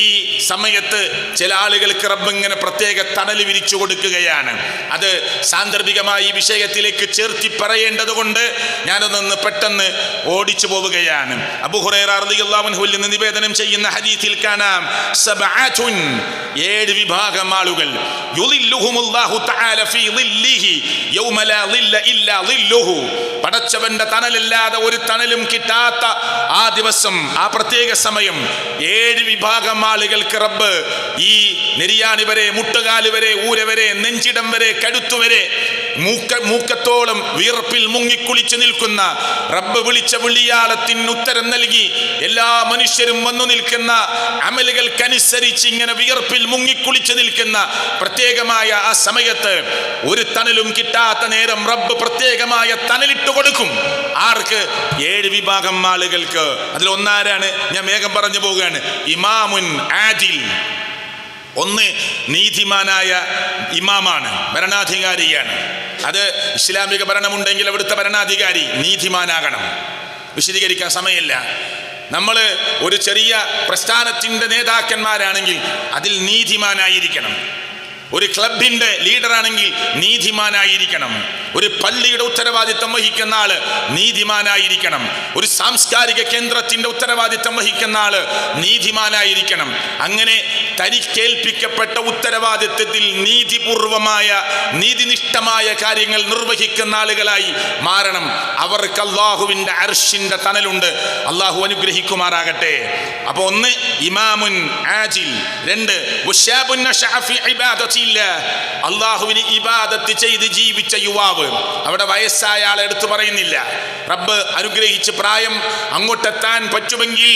ഈ സമയത്ത് ചില ആളുകൾക്ക് റബ്ബ് ഇങ്ങനെ പ്രത്യേക തണൽ വിരിച്ചു കൊടുക്കുകയാണ്. അത് സാന്ദർഭികമായി ഈ വിഷയത്തിലേക്ക് ചേർത്തി പറയേണ്ടത് കൊണ്ട് ഞാനൊന്ന് പെട്ടെന്ന് ഓടിച്ചു പോവുകയാണ്. അബൂ ഹുറൈറ റളിയല്ലാഹു അൻഹുവിൽ നിന്ന് നിവേദനം ചെയ്യുന്ന ഹദീസിൽ കാണാം, സബഅതുൻ, 7 വിഭാഗം ആളുകൾ, യുളില്ലുഹുമുല്ലാഹു തആല ഫീ ളില്ലിഹി യൗമ ലാ ളില്ല ഇല്ലാ ളില്ലുഹു, പടച്ചവന്റെ തണലല്ലാതെ ഒരു തണലും കിട്ടാത്ത ആ ദിവസം, ആ പ്രത്യേക സമയം 7 വിഭാഗം ആളുകൾക്ക് റബ്ബ് ഈ നെരിയാണി വരെ, മുട്ടുകാല് വരെ, ഊര വരെ, നെഞ്ചിടം വരെ, കഴുത്തുവരെ, മൂക്കത്തോളം വിയർപ്പിൽ മുങ്ങിക്കുളിച്ച് നിൽക്കുന്ന, റബ്ബ് വിളിച്ച വിളിയാളത്തിന് ഉത്തരം നൽകി എല്ലാ മനുഷ്യരും വന്നു നിൽക്കുന്ന, അമലുകൾക്കനുസരിച്ച് ഇങ്ങനെ വിയർപ്പിൽ മുങ്ങിക്കുളിച്ച് നിൽക്കുന്ന പ്രത്യേകമായ ആ സമയത്ത് ഒരു തണലും കിട്ടാത്ത നേരം റബ്ബ് പ്രത്യേകമായ തണലിട്ട് കൊടുക്കും. ആർക്ക്? 7 വിഭാഗം ആളുകൾക്ക്. അതിൽ ഒന്നാരാണ്? ഞാൻ വേഗം പറഞ്ഞു പോവുകയാണ്. ഇമാമുൻ ആദിൽ, ഒന്ന് നീതിമാനായ ഇമാമാണ്, ഭരണാധികാരിയാണ്. അത് ഇസ്ലാമിക ഭരണമുണ്ടെങ്കിൽ അവിടുത്തെ ഭരണാധികാരി നീതിമാനാകണം. വിശദീകരിക്കാൻ സമയമില്ല. നമ്മൾ ഒരു ചെറിയ പ്രസ്ഥാനത്തിൻ്റെ നേതാക്കന്മാരാണെങ്കിൽ അതിൽ നീതിമാനായിരിക്കണം. ഒരു ക്ലബിൻ്റെ ലീഡറാണെങ്കിൽ നീതിമാനായിരിക്കണം. ഒരു പള്ളിയുടെ ഉത്തരവാദിത്തം വഹിക്കുന്ന ആള് നീതിമാനായിരിക്കണം. ഒരു സാംസ്കാരിക കേന്ദ്രത്തിന്റെ ഉത്തരവാദിത്തം വഹിക്കുന്ന ആള് നീതിമാനായിരിക്കണം. അങ്ങനെ തനിക്കേൽപ്പിക്കപ്പെട്ട ഉത്തരവാദിത്തത്തിൽ നീതിപൂർവമായ നീതിനിഷ്ഠമായ കാര്യങ്ങൾ നിർവഹിക്കുന്ന ആളുകളായി മാറണം. അവർക്ക് അള്ളാഹുവിന്റെ അർശിന്റെ തണലുണ്ട്. അള്ളാഹു അനുഗ്രഹിക്കുമാറാകട്ടെ. അപ്പൊ ഒന്ന് ഇമാമുൻ ആജിൽ, രണ്ട് അള്ളാഹുവിന് ഇബാദത്ത് ചെയ്ത് ജീവിച്ച യുവാവ്. അവിടെ വയസ്സായ ആളെ എടുത്തു പറയുന്നില്ല. റബ്ബ് അനുഗ്രഹിച്ച് പ്രായം അങ്ങോട്ടെത്താൻ പറ്റുമെങ്കിൽ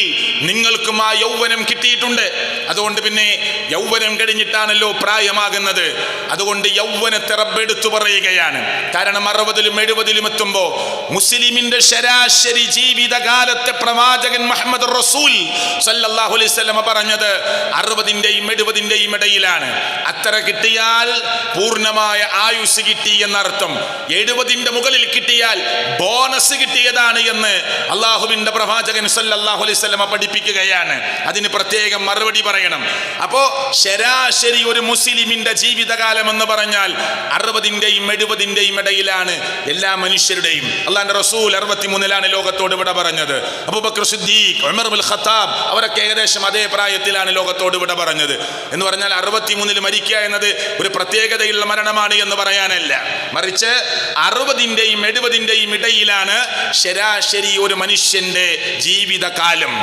നിങ്ങൾക്കും ആ യൗവനം കിട്ടിയിട്ടുണ്ട്. അതുകൊണ്ട് പിന്നെ യൗവനം കഴിഞ്ഞിട്ടാണല്ലോ പ്രായമാകുന്നത്. അതുകൊണ്ട് യൗവനത്തെ റബ്ബ് എടുത്തു പറയുകയാണ്. കാരണം 60-ലും 70-ലും എത്തുമ്പോ മുസ്ലിമിന്റെ ശരാശരി ജീവിതകാലത്തെ പ്രവാചകൻ മുഹമ്മദ് റസൂൽ സല്ലല്ലാഹു അലൈഹി വസല്ലം പറഞ്ഞത് 60-ന്റെയും 70-ന്റെയും ഇടയിലാണ്. അത്ര കിട്ടിയാൽ പൂർണ്ണമായ ആയുസ് കിട്ടി എന്നർത്ഥം. 70-ന്റെ മുകളിൽ കിട്ടിയാൽ ബോണസ് കിട്ടിയതാണ് എന്ന് അള്ളാഹുവിന്റെ പ്രവാചകൻ സല്ലല്ലാഹു അലൈഹി വസല്ലം പഠിപ്പിക്കുകയാണ്. അതിന് പ്രത്യേകം മറുപടി പറയണം. അപ്പോ ശരാശരി ഒരു മുസ്ലിമിന്റെ ജീവിതകാലം എന്ന് പറഞ്ഞാൽ 60-ന്റെയും 70-ന്റെയും ഇടയിലാണ് എല്ലാ മനുഷ്യരുടെയും. അള്ളാഹുവിന്റെ റസൂൽ 63-ലാണ് ലോകത്തോട് വിട പറഞ്ഞത്. അബൂബക്കർ സിദ്ദീഖ്, ഉമർ ഇബ്നുൽ ഖത്താബ് അവരൊക്കെ ഏകദേശം അതേ പ്രായത്തിലാണ് ലോകത്തോട് വിട പറഞ്ഞത്. എന്ന് പറഞ്ഞാൽ 63-ൽ മരിക്കുക എന്നത് ഒരു പ്രത്യേകതയുള്ള മരണമാണ് എന്ന് പറയാനല്ല, മറിച്ച് 60-ന്റെയും 70-ന്റെയും ഇടയിലാണ് ശരാശരി ഒരു മനുഷ്യന്റെ ജീവിതകാലം.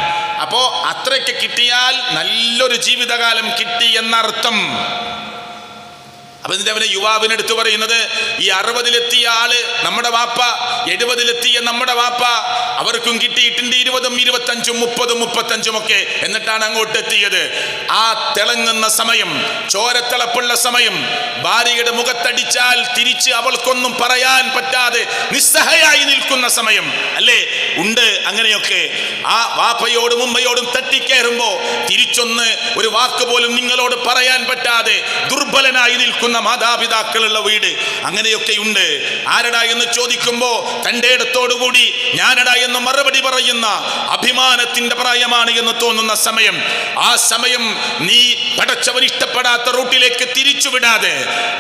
അപ്പോ അത്രയ്ക്ക് കിട്ടിയാൽ നല്ലൊരു ജീവിതകാലം കിട്ടി എന്നർത്ഥം. അപ്പൊ ഇതിന്റെ അവനെ യുവാവിന് എടുത്തു പറയുന്നത്, ഈ 60-ലെത്തിയ ആള് നമ്മുടെ വാപ്പ, 70-ലെത്തിയ നമ്മുടെ വാപ്പ, അവർക്കും കിട്ടിയിട്ടുണ്ട് 20-ഉം 25-ഉം 30-ഉം 35-ഉം ഒക്കെ. എന്നിട്ടാണ് അങ്ങോട്ട് എത്തിയത്. ആ തിളങ്ങുന്ന സമയം, ചോരത്തിളപ്പുള്ള സമയം, ഭാര്യയുടെ മുഖത്തടിച്ചാൽ തിരിച്ച് അവൾക്കൊന്നും പറയാൻ പറ്റാതെ നിസ്സഹായായി നിൽക്കുന്ന സമയം അല്ലേ? ഉണ്ട് അങ്ങനെയൊക്കെ. ആ വാപ്പയോടും ഉമ്മയോടും തട്ടിക്കയറുമ്പോ തിരിച്ചൊന്ന് ഒരു വാക്ക് പോലും നിങ്ങളോട് പറയാൻ പറ്റാതെ ദുർബലനായി നിൽക്കുന്ന മാതാപിതാക്കളുള്ള വീട്, അങ്ങനെയൊക്കെയുണ്ട്. ആരടാ എന്ന് ചോദിക്കുമ്പോ തന്റെ ഇടത്തോടുകൂടി ഞാനടാ എന്ന് മറുപടി പറയുന്ന അഭിമാനത്തിന്റെ പ്രായമാണ് എന്ന് തോന്നുന്ന സമയം. ആ സമയം നീ പടച്ചവൻ ഇഷ്ടപ്പെടാത്ത റൂട്ടിലേക്ക് തിരിച്ചുവിടാതെ,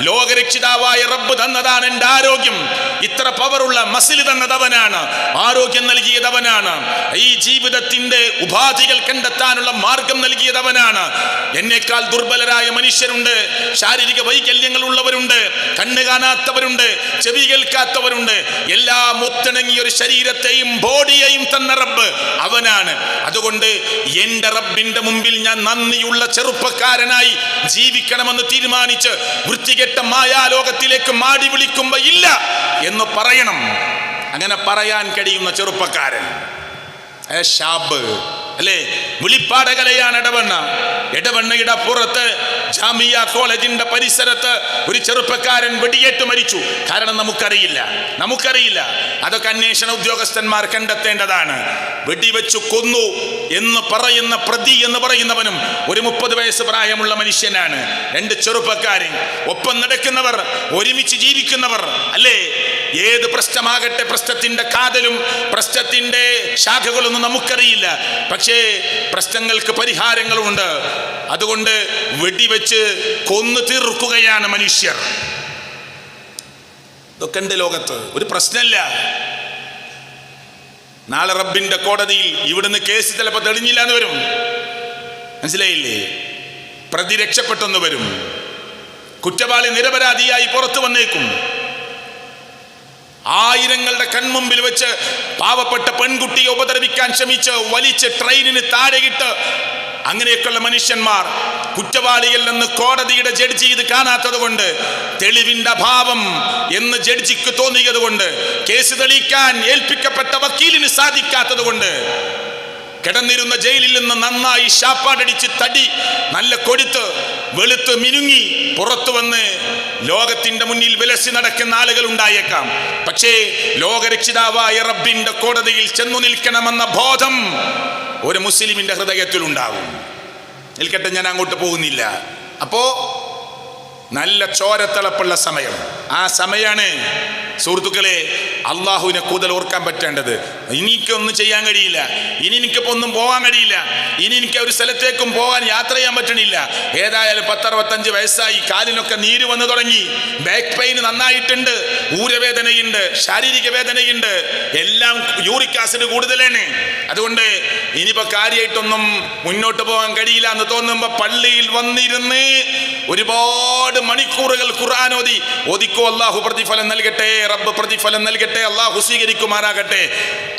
ലോകരക്ഷിതാവായ റബ്ബ് തന്നതാണ് എന്റെ ആരോഗ്യം, ഇത്ര പവറുള്ള മസിൽ തന്നതവനാണ്, ആരോഗ്യം നൽകിയതവനാണ്, ഈ ജീവിതത്തിന്റെ ഉപാധികൾ കണ്ടെത്താനുള്ള മാർഗം നൽകിയതവനാണ്. എന്നേക്കാൾ ദുർബലരായ മനുഷ്യരുണ്ട്, ശാരീരിക വൈകല്യങ്ങൾ ഉള്ളവരുണ്ട്, കണ്ണ് കാണാത്തവരുണ്ട്, ചെവി കേൾക്കാത്തവരുണ്ട്. എല്ലാം ഒത്തിണങ്ങിയ ഒരു ശരീരത്തെയും ബോഡിയെയും തന്ന റബ്ബ് അവനാണ്. അതുകൊണ്ട് എന്റെ റബ്ബിന്റെ മുമ്പിൽ ഞാൻ നന്ദിയുള്ള ചെറുപ്പക്കാരനായി ജീവിക്കണമെന്ന് തീരുമാനിച്ച് വൃത്തികെട്ട മായാലോകത്തിലേക്ക് മാടി വിളിക്കുമ്പോ ഇല്ല എന്ന് പറയണം. അങ്ങനെ പറയാൻ കഴിയുന്ന ചെറുപ്പക്കാരൻ ഷാബ് അല്ലേ? വിളിപ്പാടകലയാണ് ഇടവണ്ണ. ഇടവണ്ണയുടെ പുറത്ത് ജാമിയ കോളേജിന്റെ പരിസരത്ത് ഒരു ചെറുപ്പക്കാരൻ വെടിയേറ്റ് മരിച്ചു. കാരണം നമുക്കറിയില്ല. അതൊക്കെ അന്വേഷണ ഉദ്യോഗസ്ഥന്മാർ കണ്ടെത്തേണ്ടതാണ്. വെടിവെച്ചു കൊന്നു എന്ന് പറയുന്ന പ്രതി എന്ന് പറയുന്നവനും ഒരു 30 വയസ്സ് പ്രായമുള്ള മനുഷ്യനാണ്. 2 ചെറുപ്പക്കാരൻ ഒപ്പം നടക്കുന്നവർ, ഒരുമിച്ച് ജീവിക്കുന്നവർ അല്ലേ? ഏത് പ്രശ്നമാകട്ടെ, പ്രശ്നത്തിന്റെ കാതലും പ്രശ്നത്തിന്റെ ശാഖകളൊന്നും നമുക്കറിയില്ല. പക്ഷേ പ്രശ്നങ്ങൾക്ക് പരിഹാരങ്ങളുണ്ട്. അതുകൊണ്ട് വെടിവെച്ച് കൊന്നു തീർക്കുകയാണ് മനുഷ്യർ. ഇതൊക്കെ ഉണ്ട് ലോകത്ത്, ഒരു പ്രശ്നമില്ല. നാളെ റബ്ബിന്റെ കോടതിയിൽ ഇവിടുന്ന് കേസ് ചിലപ്പോൾ തെളിഞ്ഞില്ല എന്ന് വരും, മനസ്സിലായില്ലേ? പ്രതി രക്ഷപ്പെട്ടെന്ന് വരും, കുറ്റവാളി നിരപരാധിയായി പുറത്തു വന്നേക്കും. ആയിരങ്ങളുടെ കൺമുമ്പിൽ വെച്ച് പാവപ്പെട്ട പെൺകുട്ടിയെ ഉപദ്രവിക്കാൻ ശ്രമിച്ച് വലിച്ച് ട്രെയിനിന് താഴെയിട്ട് അങ്ങനെയൊക്കെയുള്ള മനുഷ്യന്മാർ കുറ്റവാളിയല്ലെന്ന് കോടതിയുടെ ജഡ്ജി ഇത് കാണാത്തത് കൊണ്ട്, തെളിവിന്റെ അഭാവം എന്ന് ജഡ്ജിക്ക് തോന്നിയത് കൊണ്ട്, കേസ് തെളിയിക്കാൻ ഏൽപ്പിക്കപ്പെട്ട വക്കീലിന് സാധിക്കാത്തത് കൊണ്ട്, കിടന്നിരുന്ന ജയിലിൽ നിന്ന് നന്നായി ശാപ്പാടടിച്ച് തടി നല്ല കൊടുത്ത് വെളുത്ത് മിനുങ്ങി പുറത്തു വന്ന് ലോകത്തിന്റെ മുന്നിൽ വിലസി നടക്കുന്ന ആളുകൾ ഉണ്ടായേക്കാം. പക്ഷേ ലോകരക്ഷിതാവായ റബ്ബിന്റെ കോടതിയിൽ ചെന്നു നിൽക്കണമെന്ന ബോധം ഒരു മുസ്ലിമിന്റെ ഹൃദയത്തിൽ ഉണ്ടാവും. നിൽക്കട്ടെ, ഞാൻ അങ്ങോട്ട് പോകുന്നില്ല. അപ്പോ നല്ല ചോരത്തിളപ്പുള്ള സമയം, ആ സമയമാണ് സുഹൃത്തുക്കളെ അള്ളാഹുവിനെ കൂടുതൽ ഓർക്കാൻ പറ്റേണ്ടത്. എനിക്കൊന്നും ചെയ്യാൻ കഴിയില്ല, ഇനി എനിക്കിപ്പോൾ ഒന്നും പോകാൻ കഴിയില്ല, ഇനി എനിക്ക് ഒരു സ്ഥലത്തേക്കും പോകാൻ യാത്ര ചെയ്യാൻ പറ്റണില്ല. ഏതായാലും 10-65 വയസ്സായി, കാലിനൊക്കെ നീര് വന്നു തുടങ്ങി, ബാക്ക് പെയിൻ നന്നായിട്ടുണ്ട്, ഊരവേദനയുണ്ട്, ശാരീരിക വേദനയുണ്ട്, എല്ലാം യൂറിക് ആസിഡ് കൂടുതലാണ്. അതുകൊണ്ട് ഇനിയിപ്പോൾ കാര്യമായിട്ടൊന്നും മുന്നോട്ട് പോകാൻ കഴിയില്ല എന്ന് തോന്നുമ്പോൾ പള്ളിയിൽ വന്നിരുന്ന് ഒരുപാട് മണിക്കൂറുകൾ ഖുർആൻ ഓദിക്കോ. അള്ളാഹു പ്രതിഫലം നൽകട്ടെ, റബ്ബ് പ്രതിഫലം നൽകട്ടെ, അള്ളാഹു സ്വീകരിക്കുമാറാകട്ടെ.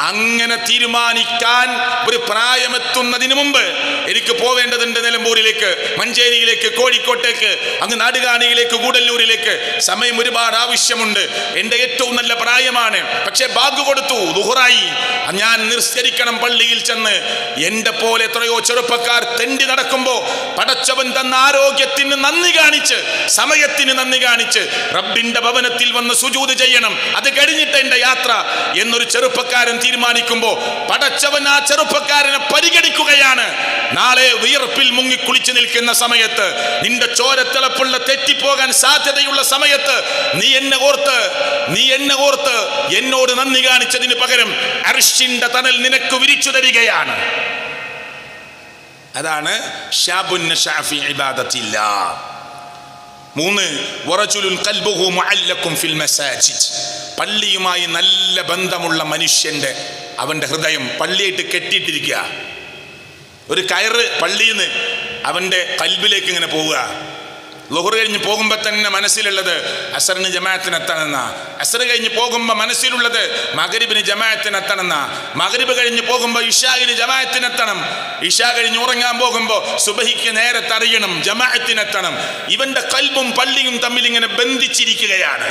അങ്ങനെ തീരുമാനിക്കാൻ ഒരു പ്രായമെത്തുന്നതിന് മുമ്പ് എനിക്ക് പോവേണ്ടതുണ്ട് നിലമ്പൂരിലേക്ക്, മഞ്ചേരിയിലേക്ക്, കോഴിക്കോട്ടേക്ക്, അങ്ങ് നാടുകാണിയിലേക്ക്, ഗൂഡല്ലൂരിലേക്ക്. സമയം ഒരുപാട് ആവശ്യമുണ്ട്. എൻ്റെ ഏറ്റവും നല്ല പ്രായമാണ്. പക്ഷേ ബാങ്ക് കൊടുത്തു, ദുഹറായി, ഞാൻ നിസ്കരിക്കണം പള്ളിയിൽ ചെന്ന്. എൻ്റെ പോലെ എത്രയോ ചെറുപ്പക്കാർ തെണ്ടി നടക്കുമ്പോ പടച്ചവൻ തന്ന ആരോഗ്യത്തിന് നന്ദി കാണിച്ച്, സമയത്തിന് നന്ദി കാണിച്ച് റബ്ബിന്റെ ഭവനത്തിൽ വന്ന് സുജൂദ് ചെയ്യണം, അത് കഴിഞ്ഞിട്ട് എൻ്റെ യാത്ര എന്നൊരു ചെറുപ്പക്കാരൻ തീരുമാനിക്കുമ്പോ പടച്ചവൻ ആ ചെറുപ്പക്കാരനെ പരിഗണിക്കുകയാണ്. നാളെ വിയർപ്പിൽ മുങ്ങി കുളിച്ചു നിൽക്കുന്ന സമയത്ത്, നിന്റെ ചോരത്തിളപ്പുള്ള തെറ്റിപ്പോകാൻ സാധ്യതയുള്ള സമയത്ത് നീ എന്നെ ഓർത്ത് എന്നോട് നന്ദി കാണിച്ചതിന് പകരം അർശിന്റെ തണൽ നിനക്ക് വിരിച്ചു തരികയാണ്. അതാണ് ശാബുൻ നശഅ ഫീ ഇബാദത്തില്ലാഹ്. 3 വറജുലുൻ ഖൽബുഹു മുഅല്ലഖുൻ ഫിൽ മസാജിദ്. പള്ളിയുമായി നല്ല ബന്ധമുള്ള മനുഷ്യന്റെ അവന്റെ ഹൃദയം പള്ളിയായിട്ട് കെട്ടിയിട്ടിരിക്കുക. ഒരു കയറ് പള്ളിയിൽ നിന്ന് അവന്റെ ഖൽബിലേക്ക് ഇങ്ങനെ പോവുക. ളുഹർ കഴിഞ്ഞ് പോകുമ്പോൾ തന്നെ മനസ്സിലുള്ളത് അസറിന് ജമാഅത്തിനെത്തണമെന്ന, അസർ കഴിഞ്ഞ് പോകുമ്പോൾ മനസ്സിലുള്ളത് മഗ്രിബിന് ജമാഅത്തിനെത്തണമെന്ന, മഗ്രിബ് കഴിഞ്ഞ് പോകുമ്പോൾ ഇശാഇന് ജമാഅത്തിനെത്തണം, ഇശാ കഴിഞ്ഞ് ഉറങ്ങാൻ പോകുമ്പോൾ സുബഹിക്ക് നേരത്തെ അറിയണം, ജമാഅത്തിനെത്തണം. ഇവന്റെ ഖൽബും പള്ളിയും തമ്മിൽ ഇങ്ങനെ ബന്ധിച്ചിരിക്കുകയാണ്.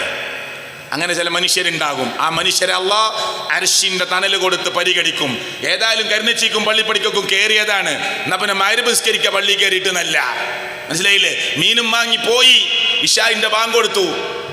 അങ്ങനെ ചില മനുഷ്യരുണ്ടാകും. ആ മനുഷ്യരെ അല്ലാഹ് അർശിന്റെ തണൽ കൊടുത്ത് പരിഗണിക്കും. ഏതായാലും കരുണച്ചിക്കും പള്ളിപ്പടിക്കും കയറിയതാണ്, എന്നാ പിന്നെ മഗ്രിബ് നിസ്കരിക്കുക, പള്ളി കയറിയിട്ട് നല്ല. മനസ്സിലായില്ലേ? മീനും വാങ്ങി പോയി, ഇശാഇന്റെ ബാങ്ക് കൊടുത്തു,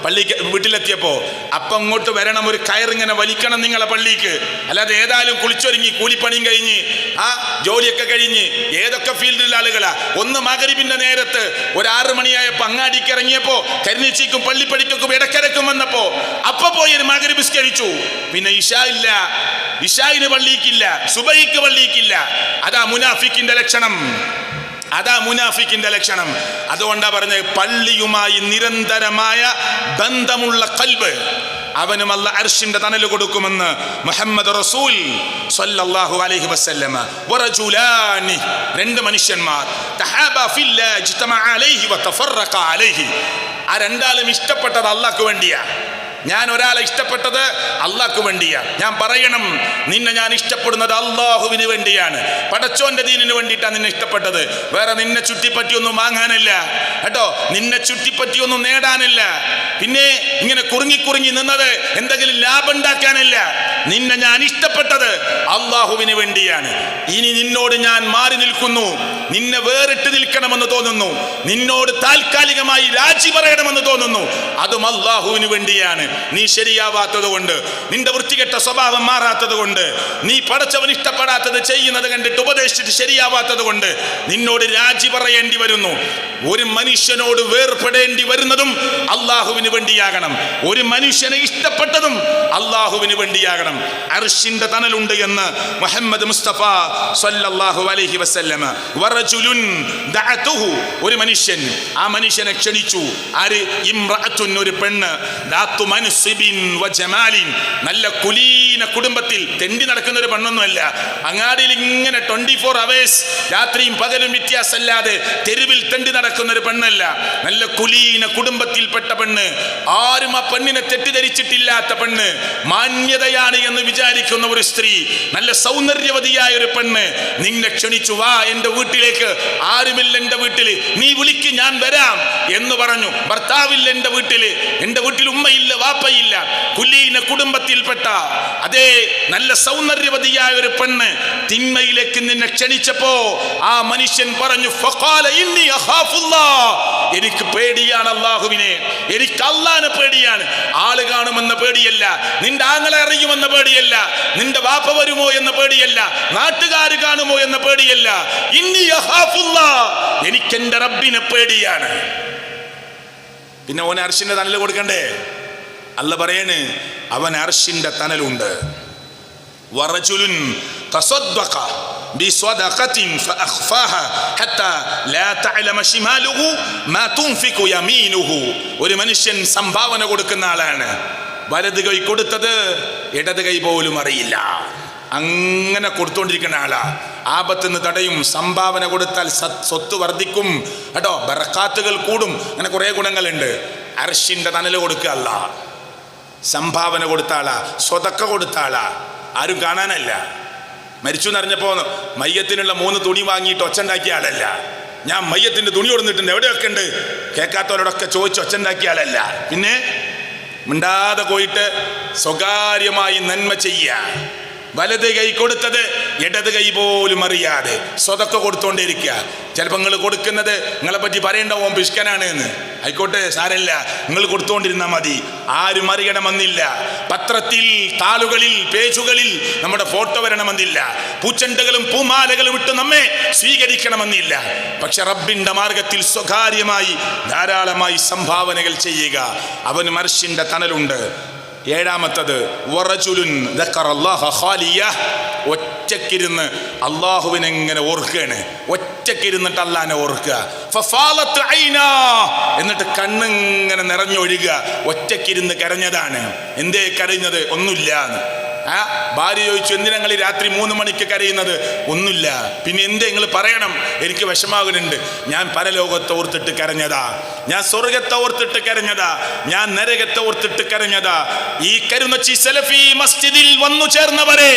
പള്ളി വീട്ടിലെത്തിയപ്പോ അപ്പം അങ്ങോട്ട് വരണം, ഒരു കയറിങ്ങനെ വലിക്കണം നിങ്ങളെ പള്ളിക്ക്. അല്ലാതെ ഏതായാലും കുളിച്ചൊരുങ്ങി കൂലിപ്പണിയും കഴിഞ്ഞ് ആ ജോലിയൊക്കെ കഴിഞ്ഞ് ഏതൊക്കെ ഫീൽഡിലുള്ള ആളുകളാ, ഒന്ന് മഗ്രിബിന്റെ നേരത്ത് ഒരു 6 മണിയായപ്പോ അങ്ങാടിക്ക് ഇറങ്ങിയപ്പോ കരിനീച്ചിക്കും പള്ളിപ്പടിക്കും ഇടക്കിടക്കും വന്നപ്പോ അപ്പൊ പോയി ഒരു മഗ്രിബ് നിസ്കരിച്ചു. പിന്നെ ഇശാ ഇല്ല, ഇശാഇന് പള്ളിക്കില്ല, സുബഹിക്ക് പള്ളിക്കില്ല. അതാ മുനാഫിക്കിന്റെ ലക്ഷണം, അതുകൊണ്ടാ പറഞ്ഞത് പള്ളിയുമായി നിരന്തരമായ ബന്ധമുള്ള ഖൽബ് അവനും അല്ലാഹ് അർശിന്റെ തണൽ കൊടുക്കുമെന്ന് മുഹമ്മദ് റസൂൽ സ്വല്ലല്ലാഹു അലൈഹി വസല്ലമ. വറജുലാനി, 2 മനുഷ്യന്മാർ, തഹാബ ഫില്ലാഹി ഇജ്തമഅ അലൈഹി വതഫറഖ അലൈഹി. ആ രണ്ടാളും ഇഷ്ടപ്പെട്ടത് അല്ലാഹ്ക്ക് വേണ്ടിയാ. ഞാൻ ഒരാളെ ഇഷ്ടപ്പെട്ടത് അള്ളാഹ്ക്ക് വേണ്ടിയാ. ഞാൻ പറയണം, നിന്നെ ഞാൻ ഇഷ്ടപ്പെടുന്നത് അള്ളാഹുവിന് വേണ്ടിയാണ്, പടച്ചോന്റെ ദീനിന് വേണ്ടിയിട്ടാണ് നിന്നെ ഇഷ്ടപ്പെട്ടത്. വേറെ നിന്നെ ചുറ്റിപ്പറ്റിയൊന്നും വാങ്ങാനില്ല കേട്ടോ, നിന്നെ ചുറ്റിപ്പറ്റിയൊന്നും നേടാനില്ല. പിന്നെ ഇങ്ങനെ കുറുങ്ങി നിന്നത് എന്തെങ്കിലും ലാഭം ഉണ്ടാക്കാനില്ല. നിന്നെ ഞാൻ ഇഷ്ടപ്പെട്ടത് അള്ളാഹുവിന് വേണ്ടിയാണ്. ഇനി നിന്നോട് ഞാൻ മാറി നിൽക്കുന്നു, നിന്നെ വേറിട്ട് നിൽക്കണമെന്ന് തോന്നുന്നു, നിന്നോട് താൽക്കാലികമായി രാജി പറയണമെന്ന് തോന്നുന്നു, അതും അള്ളാഹുവിന് വേണ്ടിയാണ്. നീ ശരിയാവാത്തത് കൊണ്ട്, നിന്റെ വൃത്തികെട്ട സ്വഭാവം മാറാത്തത് കൊണ്ട്, നീ പടച്ചവൻ ഇഷ്ടപ്പെടാത്തത് ചെയ്യുന്നത് കണ്ടിട്ട് ഉപദേശിച്ചിട്ട് ശരിയാവാത്തത് കൊണ്ട് നിന്നോട് രാജി പറയേണ്ടി വരുന്നു. ഒരു മനുഷ്യനോട് വേർപെടേണ്ടി വരുന്നതും അള്ളാഹുവിന് വേണ്ടിയാകണം. ഒരു മനുഷ്യനെ ഇഷ്ടപ്പെട്ടതും അള്ളാഹുവിന് വേണ്ടിയാകണം. അർശിന്റെ തണലുണ്ട് എന്ന് മുഹമ്മദ് മുസ്തഫ സ്വല്ലല്ലാഹു അലൈഹി വസല്ലമ. വറജുലുൻ ദഅതുഹു, ഒരു മനുഷ്യൻ, ആ മനുഷ്യനെ ക്ഷണിച്ചു. ആര്? ഇംറഅത്തുൻ, ഒരു പെണ്ണ്, ദാത്തു മൻസിബിൻ വജമാലിൻ, നല്ല കുലീന കുടുംബത്തിൽ തെണ്ടി നടക്കുന്ന ഒരു പെണ്ണൊന്നുമല്ല. അങ്ങാടിയിൽ ഇങ്ങനെ 24 hours രാത്രിയും പകലും വ്യത്യാസമല്ലാതെ തെരുവിൽ തെണ്ടി നടക്കുന്ന ഒരു പെണ്ണല്ല. നല്ല കുലീന കുടുംബത്തിൽപ്പെട്ട പെണ്ണ്, ആരും ആ പെണ്ണിനെ തെറ്റിദ്ധരിച്ചിട്ടില്ലാത്ത പെണ്ണ്, മാന്യതയാണ് എന്ന് വിചാരിക്കുന്ന ഒരു സ്ത്രീ, നല്ല സൗന്ദര്യവതിയായ ഒരു പെണ്ണ് നിന്നെ ക്ഷണിച്ചു. വാ എൻ്റെ വീട്ടിലേക്ക്, ആരുമില്ല എൻ്റെ വീട്ടിൽ, നീ വിളിക്ക് ഞാൻ വരാം എന്ന് പറഞ്ഞു. ഭർത്താവില്ല എൻ്റെ വീട്ടിൽ ഉമ്മയില്ല, വാപ്പയില്ല, കുലീന കുടുംബത്തിൽപ്പെട്ട അതേ നല്ല സൗന്ദര്യവതിയായ ഒരു പെണ്ണ് തിന്മയിലേക്ക് നിന്നെ ക്ഷണിച്ചപ്പോ ആ മനുഷ്യൻ പറഞ്ഞു, ഫഖാല ഇന്നി അഖാഫുല്ലാഹ്, എനിക്ക് പേടിയാണ് അല്ലാഹുവിനെ, എനിക്ക് അല്ലാഹുവിനെ പേടിയാണ്. ആള് കാണുമെന്ന പേടിയല്ല, നിന്റെ ആങ്ങളെ അറിയുമെന്ന പേടിയല്ല, നിന്റെ വാപ്പ വരുമോ എന്ന പേടിയല്ല, നാട്ടുകാർ കാണുമോ എന്ന പേടിയല്ല. ഇന്നി അഖാഫുല്ലാഹ്, എനിക്ക് എൻ്റെ റബ്ബിനെ പേടിയാണ്. പിന്നെ ഓന് അർശിന്റെ തണല് കൊടുക്കണ്ടേ? അല്ല പറയണ് അവൻ അർശിന്റെ തണലുണ്ട്. വറജുലുൻ തസദ്ദഖ ബിസ്വദഖത്തിൻ ഫഅഖ്ഫാഹാ ഹത്താ ലാ തഅലമ ശിമാലുഹു മാ തുൻഫിഖു യമീനുഹു. ഒരു മനുഷ്യൻ സംഭാവന കൊടുക്കുന്ന ആളാണ്. വലത് കൈ കൊടുത്തത് ഇടത് കൈ പോലും അറിയില്ല. അങ്ങനെ കൊടുത്തുകൊണ്ടിരിക്കുന്ന ആളാ. ആപത്തുനിന്ന് തടയും. സംഭാവന കൊടുത്താൽ സ്വത്ത് വർദ്ധിക്കും കേട്ടോ, ബറക്കാത്തുകൾ കൂടും. അങ്ങനെ കുറേ ഗുണങ്ങളുണ്ട്. അർശിന്റെ തണല് കൊടുക്കുക അല്ല. സംഭാവന കൊടുത്ത ആളാ, സ്വതക്ക കൊടുത്ത ആളാ. ആരും കാണാനല്ല. മരിച്ചു എന്നറിഞ്ഞപ്പോ മയ്യത്തിനുള്ള 3 തുണി വാങ്ങിയിട്ട് ഒച്ചുണ്ടാക്കിയ ആളല്ല. ഞാൻ മയ്യത്തിന്റെ തുണി കൊടുത്തിട്ടുണ്ട്, എവിടെയൊക്കെ ഉണ്ട് കേൾക്കാത്തവരോടൊക്കെ ചോദിച്ച് ഒച്ചുണ്ടാക്കിയ ആളല്ല. പിന്നെ മിണ്ടാതെ പോയിട്ട് സ്വകാര്യമായി നന്മ ചെയ്യുക. വലത് കൈ കൊടുത്തത് ഇടത് കൈ പോലും അറിയാതെ സ്വതക്ക കൊടുത്തോണ്ടിരിക്കുക. ചിലപ്പോൾ നിങ്ങൾ കൊടുക്കുന്നത് നിങ്ങളെ പറ്റി പറയണ്ടാവും പിഷ്കനാണ് എന്ന്. ആയിക്കോട്ടെ, സാരമില്ല, നിങ്ങൾ കൊടുത്തോണ്ടിരുന്നാൽ മതി. ആരും അറിയണമെന്നില്ല. പത്രത്തിൽ, താളുകളിൽ, പേജുകളിൽ നമ്മുടെ ഫോട്ടോ വരണമെന്നില്ല. പൂച്ചെണ്ടുകളും പൂമാലകളും ഇട്ട് നമ്മെ സ്വീകരിക്കണമെന്നില്ല. പക്ഷെ റബ്ബിന്റെ മാർഗത്തിൽ സ്വകാര്യമായി ധാരാളമായി സംഭാവനകൾ ചെയ്യുക. അവന് അർശിന്റെ തണലുണ്ട്. ഏഴാമത്തത് വറജുലുൻ ദക്കറല്ലാഹ ഖാലിയഹ്. ഒറ്റക്കിരുന്ന് അള്ളാഹുവിനെ എങ്ങനെ ഓർക്കുകയാണ്. ഒറ്റക്കിരുന്നിട്ട് അല്ലാഹനെ ഓർക്കുക. ഫഫാലത്ത് ഐനാ, എന്നിട്ട് കണ്ണിങ്ങനെ നിറഞ്ഞൊഴുകുക. ഒറ്റക്കിരുന്ന് കരഞ്ഞതാണ്. എന്തേ കരയുന്നത്? ഒന്നുമില്ല. ഭാര്യ ചോദിച്ചു, എന്തിനാ നിങ്ങൾ രാത്രി 3 മണിക്ക് കരയുന്നത്? ഒന്നുമില്ല. പിന്നെ എന്തേ നിങ്ങൾ പറയണം? എനിക്ക് വിഷമാകുന്നുണ്ട്. ഞാൻ പരലോകത്തെ ഓർത്തിട്ട് കരഞ്ഞതാ, ഞാൻ സ്വർഗത്തെ ഓർത്തിട്ട് കരഞ്ഞതാ, ഞാൻ നരകത്തെ ഓർത്തിട്ട് കരഞ്ഞതാ. ഈ കരുന്നച്ചി സലഫി മസ്ജിദിൽ വന്നു ചേർന്നവരെ,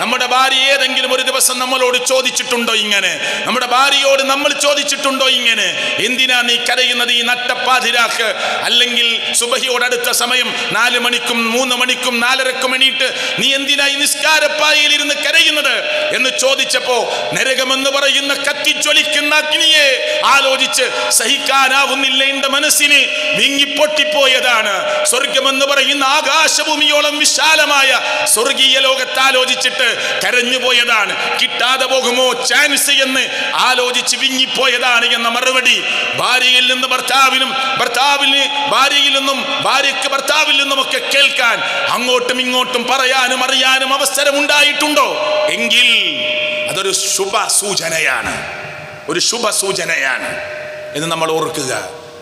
നമ്മുടെ ഭാര്യ ഏതെങ്കിലും ഒരു ദിവസം നമ്മളോട് ചോദിച്ചിട്ടുണ്ടോ ഇങ്ങനെ? നമ്മുടെ ഭാര്യയോട് നമ്മൾ ചോദിച്ചിട്ടുണ്ടോ ഇങ്ങനെ? എന്തിനാ നീ കരയുന്നത് ഈ നട്ടപ്പാതിരാക്ക്? അല്ലെങ്കിൽ സുബഹിയോടടുത്ത സമയം 4 മണിക്കും 3 മണിക്കും 4:30ക്കും എണീറ്റ് നീ എന്തിനാ ഈ നിസ്കാരപ്പായയിൽ ഇരുന്ന് കരയുന്നത് എന്ന് ചോദിച്ചപ്പോ, നരകമെന്ന് പറയുന്ന കത്തിജ്വലിക്കുന്ന അഗ്നിയെ ആലോചിച്ച് സഹിക്കാനാവുന്നില്ല എന്റെ മനസ്സിന്, വിങ്ങിപ്പൊട്ടിപ്പോയതാണ്. സ്വർഗമെന്ന് പറയുന്ന ആകാശഭൂമിയോളം വിശാലമായ സ്വർഗീയ ലോകത്തെ ആലോചിച്ചിട്ട് കരഞ്ഞുപോയതാണ്. കിട്ടാതെ പോകുമോ ചാൻസ് എന്ന് ആലോചിച്ച് വിങ്ങിപ്പോയതാണ് എന്ന മറുപടി ഭാര്യയിൽ നിന്ന് ഭർത്താവിനും, ഭർത്താവിന് ഭാര്യയിൽ നിന്നും, ഭാര്യയ്ക്ക് ഭർത്താവിൽ നിന്നുമൊക്കെ കേൾക്കാൻ, അങ്ങോട്ടും ഇങ്ങോട്ടും പറയാനും അറിയാനും അവസരമുണ്ടായിട്ടുണ്ടോ എങ്കിൽ അതൊരു ശുഭ സൂചനയാണ്, ഒരു ശുഭ സൂചനയാണ് എന്ന് നമ്മൾ ഓർക്കുക.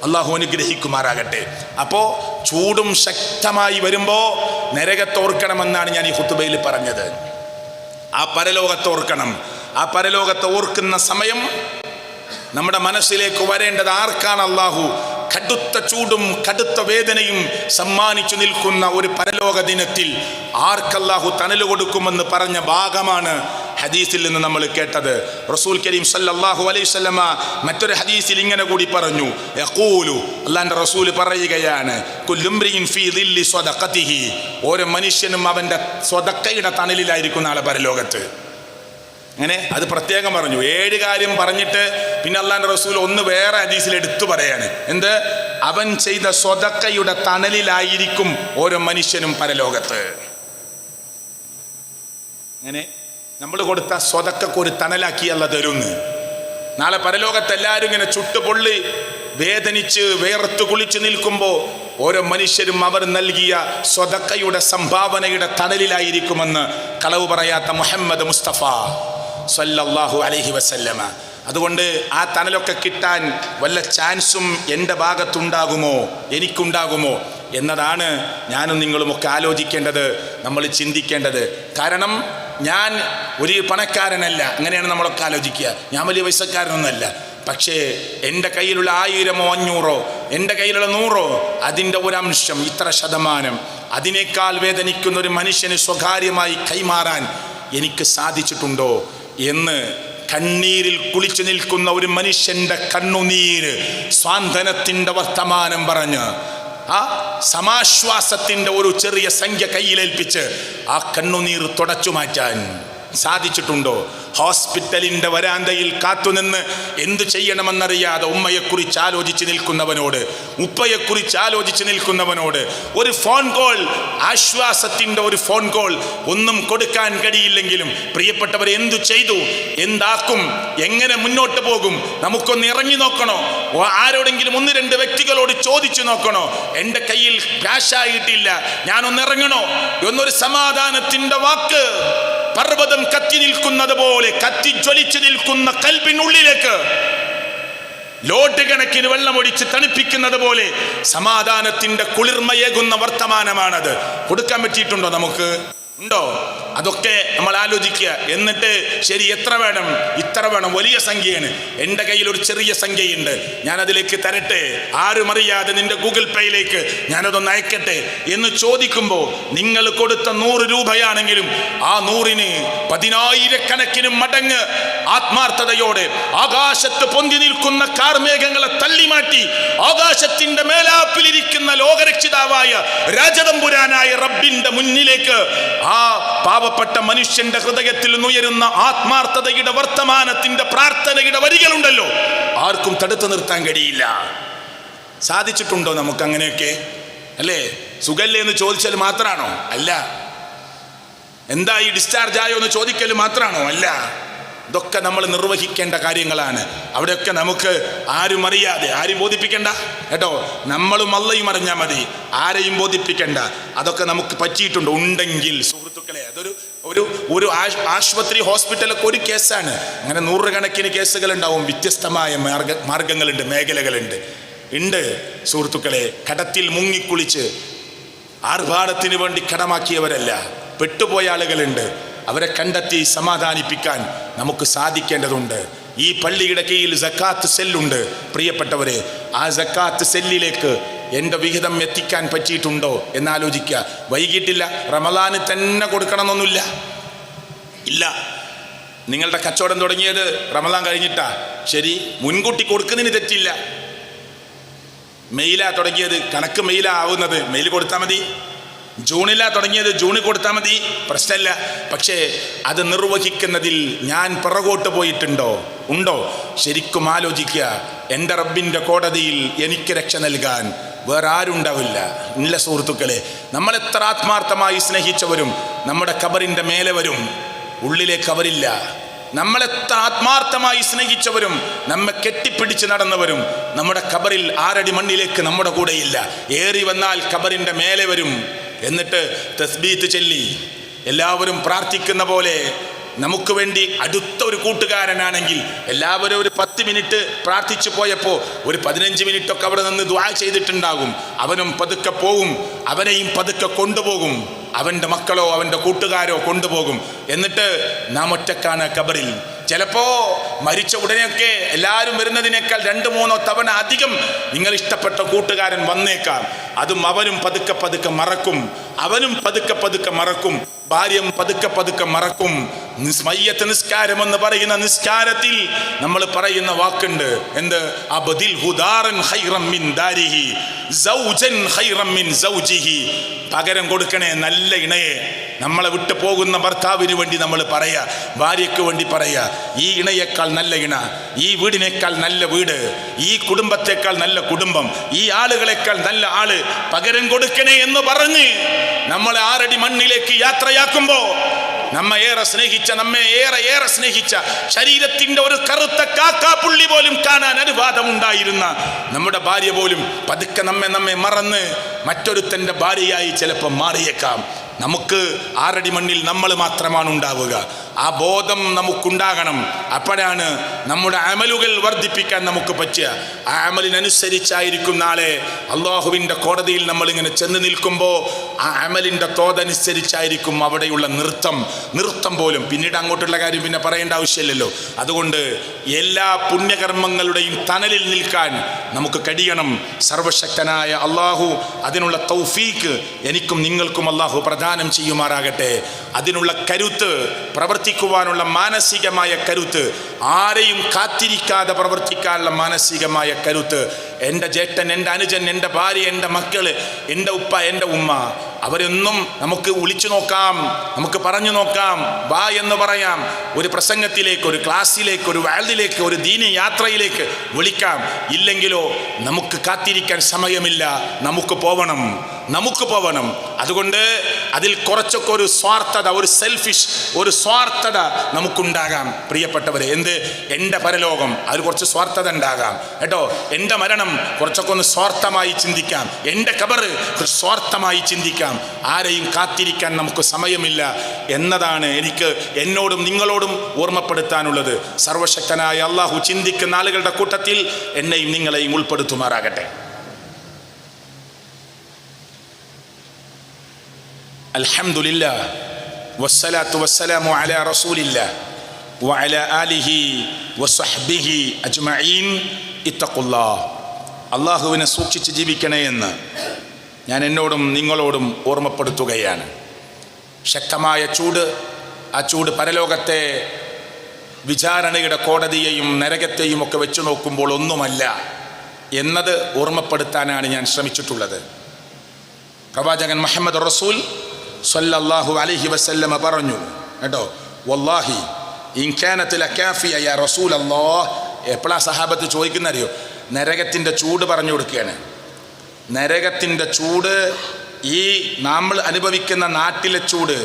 അള്ളാഹു അനുഗ്രഹിക്കുമാറാകട്ടെ. അപ്പോ ചൂടും ശക്തമായി വരുമ്പോ നരകത്തോർക്കണമെന്നാണ് ഞാൻ ഈ ഖുതുബയിൽ പറഞ്ഞത്. ആ പരലോകത്തോർക്കണം. ആ പരലോകത്തെ ഓർക്കുന്ന സമയം നമ്മുടെ മനസ്സിലേക്ക് വരേണ്ടത് ആർക്കാണ്? അള്ളാഹു കടുത്ത ചൂടും കടുത്ത വേദനയും സമ്മാനിച്ചു നിൽക്കുന്ന ഒരു പരലോക ദിനത്തിൽ ആർക്കല്ലാഹു തണല് കൊടുക്കുമെന്ന് പറഞ്ഞ ഭാഗമാണ് ഹദീസിൽ നിന്ന് നമ്മൾ കേട്ടത്. റസൂൽ കരീം സല്ലല്ലാഹു അലൈഹി വസല്ലമ മറ്റൊരു ഹദീസിൽ ഇങ്ങനെ കൂടി പറഞ്ഞു, യഖൂലു, അല്ലാഹുവിന്റെ റസൂൽ പറയുകയാണ്, കുല്ലുംറിഇൻ ഫീ ദില്ലി സ്വദഖതിഹി, ഓരോ മനുഷ്യനും അവന്റെ സ്വദഖയുടെ തണലിലായിരിക്കും നാളെ പരലോകത്ത്. അങ്ങനെ അത് പ്രത്യേകം പറഞ്ഞു. 7 കാര്യം പറഞ്ഞിട്ട് പിന്നെ അല്ലാഹുവിന്റെ റസൂൽ ഒന്ന് വേറെ ഹദീസിൽ എടുത്തു പറയാണ്. എന്ത്? അവൻ ചെയ്ത സ്വദഖയുടെ തണലിലായിരിക്കും ഓരോ മനുഷ്യനും പരലോകത്ത്. അങ്ങനെ നമ്മൾ കൊടുത്ത സ്വദഖക്ക് ഒരു തണലാക്കി അല്ലാഹു തരുന്നു. നാളെ പരലോകത്ത് എല്ലാവരും ഇങ്ങനെ ചുട്ടുപൊള്ളി വേദനിച്ച് വേർത്ത് കുളിച്ച് നിൽക്കുമ്പോൾ ഓരോ മനുഷ്യരും അവർ നൽകിയ സ്വദഖയുടെ സംഭാവനയുടെ തണലിലായിരിക്കുമെന്ന് കളവ് പറയാത്ത മുഹമ്മദ് മുസ്തഫ സല്ലല്ലാഹു അലൈഹി വസല്ലമ. അതുകൊണ്ട് ആ തണലൊക്കെ കിട്ടാൻ വല്ല ചാൻസും എൻ്റെ ഭാഗത്തുണ്ടാകുമോ, എനിക്കുണ്ടാകുമോ എന്നതാണ് ഞാനും നിങ്ങളുമൊക്കെ ആലോചിക്കേണ്ടത്, നമ്മൾ ചിന്തിക്കേണ്ടത്. കാരണം ഞാൻ ഒരു പണക്കാരനല്ല, അങ്ങനെയാണ് നമ്മളൊക്കെ ആലോചിക്കുക. ഞാൻ വലിയ പൈസക്കാരനൊന്നുമല്ല. പക്ഷേ എൻ്റെ കയ്യിലുള്ള 1000 500 എൻ്റെ കയ്യിലുള്ള 100 അതിൻ്റെ ഒരംശം, ഇത്ര ശതമാനം, അതിനേക്കാൾ വേദനിക്കുന്ന ഒരു മനുഷ്യന് സ്വകാര്യമായി കൈമാറാൻ എനിക്ക് സാധിച്ചിട്ടുണ്ടോ എന്ന് കണ്ണീരിൽ കുളിച്ചു നിൽക്കുന്ന ഒരു മനുഷ്യൻ്റെ കണ്ണുനീര് സ്വാന്തനത്തിൻ്റെ വർത്തമാനം പറഞ്ഞ് ആ സമാശ്വാസത്തിൻ്റെ ഒരു ചെറിയ സംഖ്യ കയ്യിലേൽപ്പിച്ച് ആ കണ്ണുനീർ തുടച്ചു മാറ്റാൻ സാധിച്ചിട്ടുണ്ടോ? ഹോസ്പിറ്റലിൻ്റെ വരാന്തയിൽ കാത്തുനിന്ന് എന്തു ചെയ്യണമെന്നറിയാതെ ഉമ്മയെക്കുറിച്ച് ആലോചിച്ച് നിൽക്കുന്നവനോട്, ഉപ്പയെക്കുറിച്ച് ആലോചിച്ച് നിൽക്കുന്നവനോട് ഒരു ഫോൺ കോൾ, ആശ്വാസത്തിൻ്റെ ഒരു ഫോൺ കോൾ ഒന്നും കൊടുക്കാൻ കഴിയില്ലെങ്കിലും പ്രിയപ്പെട്ടവരെ എന്തു ചെയ്തു, എന്താക്കും, എങ്ങനെ മുന്നോട്ട് പോകും, നമുക്കൊന്ന് ഇറങ്ങി നോക്കണോ? ആരോടെങ്കിലും ഒന്ന് രണ്ട് വ്യക്തികളോട് ചോദിച്ചു നോക്കണോ? എൻ്റെ കയ്യിൽ ക്യാഷായിട്ടില്ല, ഞാനൊന്ന് ഇറങ്ങണോ എന്നൊരു സമാധാനത്തിൻ്റെ വാക്ക് പർവ്വതം കത്തി നിൽക്കുന്നത് പോലെ കത്തിജ്വലിച്ചു നിൽക്കുന്ന കൽബിനുള്ളിലേക്ക് ലോഡ് കണക്കിന് വെള്ളമൊടിച്ച് തണുപ്പിക്കുന്നത് പോലെ സമാധാനത്തിന്റെ കുളിർമയേകുന്ന വർത്തമാനമാണത്. കൊടുക്കാൻ പറ്റിയിട്ടുണ്ടോ? നമുക്ക് ഉണ്ടോ? അതൊക്കെ നമ്മൾ ആലോചിക്കുക. എന്നിട്ട് ശരി, എത്ര വേണം? ഇത്ര വേണം, വലിയ സംഖ്യയാണ്. എൻ്റെ കയ്യിൽ ഒരു ചെറിയ സംഖ്യയുണ്ട്, ഞാനതിലേക്ക് തരട്ടെ, ആരും അറിയാതെ നിന്റെ ഗൂഗിൾ പേയിലേക്ക് ഞാനതൊന്ന് അയക്കട്ടെ എന്ന് ചോദിക്കുമ്പോൾ നിങ്ങൾ കൊടുത്ത 100 രൂപയാണെങ്കിലും ആ 100ന് 10,000 മടങ്ങ് ആത്മാർത്ഥതയോടെ ആകാശത്ത് പൊന്തി നിൽക്കുന്ന കാർമേഘങ്ങളെ തള്ളിമാറ്റി ആകാശത്തിന്റെ മേലാപ്പിലിരിക്കുന്ന ലോകരക്ഷിതാവായ രാജതമ്പുരാനായ റബ്ബിന്റെ മുന്നിലേക്ക് ആ പാവപ്പെട്ട മനുഷ്യന്റെ ഹൃദയത്തിൽ നിന്നുയരുന്ന ആത്മാർത്ഥതയുടെ വർത്തമാനത്തിന്റെ പ്രാർത്ഥനയുടെ വരികളുണ്ടല്ലോ, ആർക്കും തടുത്തു നിർത്താൻ കഴിയില്ല. സാധിച്ചിട്ടുണ്ടോ നമുക്ക് അങ്ങനെയൊക്കെ? അല്ലേ? സുഖല്ലേ എന്ന് ചോദിച്ചാൽ മാത്രമാണോ? അല്ല. എന്തായി, ഡിസ്ചാർജ് ആയോ എന്ന് ചോദിക്കൽ മാത്രമാണോ? അല്ല. ഇതൊക്കെ നമ്മൾ നിർവഹിക്കേണ്ട കാര്യങ്ങളാണ്. അവിടെയൊക്കെ നമുക്ക് ആരും അറിയാതെ, ആരും ബോധിപ്പിക്കണ്ട കേട്ടോ, നമ്മളും അള്ളയും അറിഞ്ഞാൽ മതി, ആരെയും ബോധിപ്പിക്കണ്ട. അതൊക്കെ നമുക്ക് പറ്റിയിട്ടുണ്ട് ഉണ്ടെങ്കിൽ സുഹൃത്തുക്കളെ, അതൊരു ഒരു ആശുപത്രി, ഹോസ്പിറ്റലൊക്കെ ഒരു കേസാണ്. അങ്ങനെ 100 കണക്കിന് കേസുകൾ ഉണ്ടാവും. വ്യത്യസ്തമായ മാർഗങ്ങളുണ്ട്, മേഖലകളുണ്ട് ഉണ്ട് സുഹൃത്തുക്കളെ. കടത്തിൽ മുങ്ങിക്കുളിച്ച് ആർഭാടത്തിന് വേണ്ടി കടമാക്കിയവരല്ല, പെട്ടുപോയ ആളുകളുണ്ട്. അവരെ കണ്ടെത്തി സമാധാനിപ്പിക്കാൻ നമുക്ക് സാധിക്കേണ്ടതുണ്ട്. ഈ പള്ളിയുടെ കീഴിൽ സക്കാത്ത് സെല്ലുണ്ട് പ്രിയപ്പെട്ടവരെ. ആ സക്കാത്ത് സെല്ലിലേക്ക് എൻ്റെ വിഹിതം എത്തിക്കാൻ പറ്റിയിട്ടുണ്ടോ എന്നാലോചിക്കുക. വൈകിട്ടില്ല, റമദാന് തന്നെ കൊടുക്കണമെന്നൊന്നുമില്ല. ഇല്ല, നിങ്ങളുടെ കച്ചവടം തുടങ്ങിയത് റമദാൻ കഴിഞ്ഞിട്ടാ, ശരി, മുൻകൂട്ടി കൊടുക്കുന്നതിന് തെറ്റില്ല. മെയിലാ തുടങ്ങിയത്, കണക്ക് മെയിലാ ആവുന്നത്, മെയിൽ കൊടുത്താൽ മതി. ജൂണിലാ തുടങ്ങിയത്, ജൂണിൽ കൊടുത്താൽ മതി, പ്രശ്നമില്ല. പക്ഷേ അത് നിർവഹിക്കുന്നതിൽ ഞാൻ പിറകോട്ട് പോയിട്ടുണ്ടോ? ഉണ്ടോ? ശരിക്കും ആലോചിക്കുക. എൻ്റെ റബ്ബിൻ്റെ കോടതിയിൽ എനിക്ക് രക്ഷ നൽകാൻ വേറെ ആരുണ്ടാവില്ല. ഇല്ല സുഹൃത്തുക്കളെ, നമ്മളെത്ര ആത്മാർത്ഥമായി സ്നേഹിച്ചവരും നമ്മുടെ ഖബറിൻ്റെ മേലെ വരും, ഉള്ളിലേക്ക് അവരില്ല. നമ്മളെത്ര ആത്മാർത്ഥമായി സ്നേഹിച്ചവരും നമ്മെ കെട്ടിപ്പിടിച്ച് നടന്നവരും നമ്മുടെ ഖബറിൽ 6 അടി മണ്ണിലേക്ക് നമ്മുടെ കൂടെയില്ല. ഏറി വന്നാൽ ഖബറിൻ്റെ മേലെ വരും. എന്നിട്ട് തസ്ബീത്ത് ചൊല്ലി എല്ലാവരും പ്രാർത്ഥിക്കുന്ന പോലെ നമുക്ക് വേണ്ടി അടുത്ത ഒരു കൂട്ടുകാരനാണെങ്കിൽ എല്ലാവരും ഒരു 10 മിനിറ്റ് പ്രാർത്ഥിച്ചു പോയപ്പോൾ ഒരു 15 മിനിറ്റൊക്കെ അവിടെ നിന്ന് ദുആ ചെയ്തിട്ടുണ്ടാകും. അവനും പതുക്കെ പോവും, അവനെയും പതുക്കെ കൊണ്ടുപോകും, അവൻ്റെ മക്കളോ അവൻ്റെ കൂട്ടുകാരോ കൊണ്ടുപോകും. എന്നിട്ട് നാം ഒറ്റക്കാണ് ഖബറിൽ. ചിലപ്പോൾ മരിച്ച ഉടനെയൊക്കെ എല്ലാവരും വരുന്നതിനേക്കാൾ 2-3 തവണ അധികം നിങ്ങൾ ഇഷ്ടപ്പെട്ട കൂട്ടുകാരൻ വന്നേക്കാം. അതും അവനും പതുക്കെ പതുക്കെ മറക്കും, അവനും പതുക്കെ പതുക്കെ മറക്കും, ഭാര്യയും പതുക്കെ പതുക്കെ മറക്കും. മയ്യത്ത് നിസ്കാരം എന്ന് പറയുന്ന നിസ്കാരത്തിൽ നമ്മൾ പറയുന്ന വാക്കുണ്ട്, എന്ത്? അബ്ദിൽ ഹുദാറൻ ഖൈറൻ മിൻ ദാരിഹി സൗജൻ ഖൈറൻ മിൻ സൗജിഹി. പകരം കൊടുക്കണേ നല്ല ഇണയെ. നമ്മളെ വിട്ടു പോകുന്ന ഭർത്താവിന് വേണ്ടി നമ്മൾ പറയാ, ഭാര്യയ്ക്ക് വേണ്ടി പറയാ, ഈ ഇണയേക്കാൾ നല്ല ഇണ, ഈ വീടിനേക്കാൾ നല്ല വീട്, ഈ കുടുംബത്തെക്കാൾ നല്ല കുടുംബം, ഈ ആളുകളെക്കാൾ നല്ല ആള് പകരം കൊടുക്കണേ എന്ന് പറഞ്ഞ് നമ്മളെ 6 അടി മണ്ണിലേക്ക് യാത്രയാക്കുമ്പോ നമ്മെ ഏറെ സ്നേഹിച്ച ശരീരത്തിന്റെ ഒരു കറുത്ത കാക്കാപ്പുള്ളി പോലും കാണാൻ അനുവാദമുണ്ടായിരുന്ന നമ്മുടെ ഭാര്യ പോലും പതുക്കെ നമ്മെ മറന്ന് മറ്റൊരുത്തൻ്റെ ഭാര്യയായി ചിലപ്പോൾ മാറിയേക്കാം. നമുക്ക് 6 അടി മണ്ണിൽ നമ്മൾ മാത്രമാണ് ഉണ്ടാവുക. ആ ബോധം നമുക്കുണ്ടാകണം. അപ്പോഴാണ് നമ്മുടെ അമലുകൾ വർദ്ധിപ്പിക്കാൻ നമുക്ക് പറ്റുക. ആ അമലിനനുസരിച്ചായിരിക്കും നാളെ അള്ളാഹുവിൻ്റെ കോടതിയിൽ നമ്മളിങ്ങനെ ചെന്ന് നിൽക്കുമ്പോൾ ആ അമലിൻ്റെ തോതനുസരിച്ചായിരിക്കും അവിടെയുള്ള നൃത്തം പോലും. പിന്നീട് അങ്ങോട്ടുള്ള കാര്യം പിന്നെ പറയേണ്ട ആവശ്യമില്ലല്ലോ. അതുകൊണ്ട് എല്ലാ പുണ്യകർമ്മങ്ങളുടെയും തണലിൽ നിൽക്കാൻ നമുക്ക് കഴിയണം. സർവശക്തനായ അള്ളാഹു അതിനുള്ള തൗഫീക്ക് എനിക്കും നിങ്ങൾക്കും അള്ളാഹു പ്രദാനം ചെയ്യുമാറാകട്ടെ. അതിനുള്ള കരുത്ത്, പ്രവർത്തിക്കുവാനുള്ള മാനസികമായ കരുത്ത്, ആരെയും കാത്തിരിക്കാതെ പ്രവർത്തിക്കാനുള്ള മാനസികമായ കരുത്ത് എൻ്റെ ജേട്ടൻ, എൻ്റെ അനുജൻ, എൻ്റെ ഭാര്യ, എൻ്റെ മക്കള്, എൻ്റെ ഉപ്പ, എൻ്റെ ഉമ്മ, അവരൊന്നും നമുക്ക് വിളിച്ചു നോക്കാം, നമുക്ക് പറഞ്ഞു നോക്കാം, വാ എന്ന് പറയാം, ഒരു പ്രസംഗത്തിലേക്ക്, ഒരു ക്ലാസ്സിലേക്ക്, ഒരു വാൽദിലേക്ക്, ഒരു ദീനി യാത്രയിലേക്ക് വിളിക്കാം. ഇല്ലെങ്കിലോ നമുക്ക് കാത്തിരിക്കാൻ സമയമില്ല, നമുക്ക് പോവണം. അതുകൊണ്ട് അതിൽ കുറച്ചൊക്കെ ഒരു സ്വാർത്ഥത, ഒരു സെൽഫിഷ്, ഒരു സ്വാർത്ഥത നമുക്കുണ്ടാകാം പ്രിയപ്പെട്ടവരെ. എന്ത്? എൻ്റെ പരലോകം, അതിൽ കുറച്ച് സ്വാർത്ഥത ഉണ്ടാകാം കേട്ടോ. എൻ്റെ മരണം കുറച്ചൊക്കെ ഒന്ന് സ്വാർത്ഥമായി ചിന്തിക്കാം, എൻ്റെ ഖബറ് സ്വാർത്ഥമായി ചിന്തിക്കാം. ആരെയും കാത്തിരിക്കാൻ നമുക്ക് സമയമില്ല എന്നതാണ് എനിക്ക് എന്നോടും നിങ്ങളോടും ഓർമ്മപ്പെടുത്താനുള്ളത്. സർവശക്തനായ അള്ളാഹു ചിന്തിക്കുന്ന ആളുകളുടെ കൂട്ടത്തിൽ എന്നെയും നിങ്ങളെയും ഉൾപ്പെടുത്തുമാറാകട്ടെ. അൽഹംദുലില്ലാഹ് വസ്സലാത്തു വസ്സലാമു അലാ റസൂലില്ലാഹ് വഅലാ ആലിഹി വസ്വഹ്ബിഹി അജ്മഈൻ. ഇത്തഖുല്ലാഹ്. അള്ളാഹുവിനെ സൂക്ഷിച്ച് ജീവിക്കണേ എന്ന് ഞാൻ എന്നോടും നിങ്ങളോടും ഓർമ്മപ്പെടുത്തുകയാണ്. ശക്തമായ ചൂട്, ആ ചൂട് പരലോകത്തെ വിചാരണയുടെ കോടതിയെയും നരകത്തെയും ഒക്കെ വെച്ചു നോക്കുമ്പോൾ ഒന്നുമല്ല എന്നത് ഓർമ്മപ്പെടുത്താനാണ് ഞാൻ ശ്രമിച്ചിട്ടുള്ളത്. പ്രവാചകൻ മുഹമ്മദ് റസൂൽ സ്വല്ലല്ലാഹു അലൈഹി വസല്ലമ പറഞ്ഞു കേട്ടോ, വല്ലാഹി ഇൻ കാനത് ലകാഫിയ യാ റസൂലല്ലാഹ്. എപ്പോഴാ സഹാബത്ത് ചോദിക്കുന്നറിയോ? നരകത്തിൻ്റെ ചൂട് പറഞ്ഞു കൊടുക്കുകയാണ്. നരകത്തിൻ്റെ ചൂട്, ഈ നമ്മൾ അനുഭവിക്കുന്ന നാട്ടിലെ ചൂട്,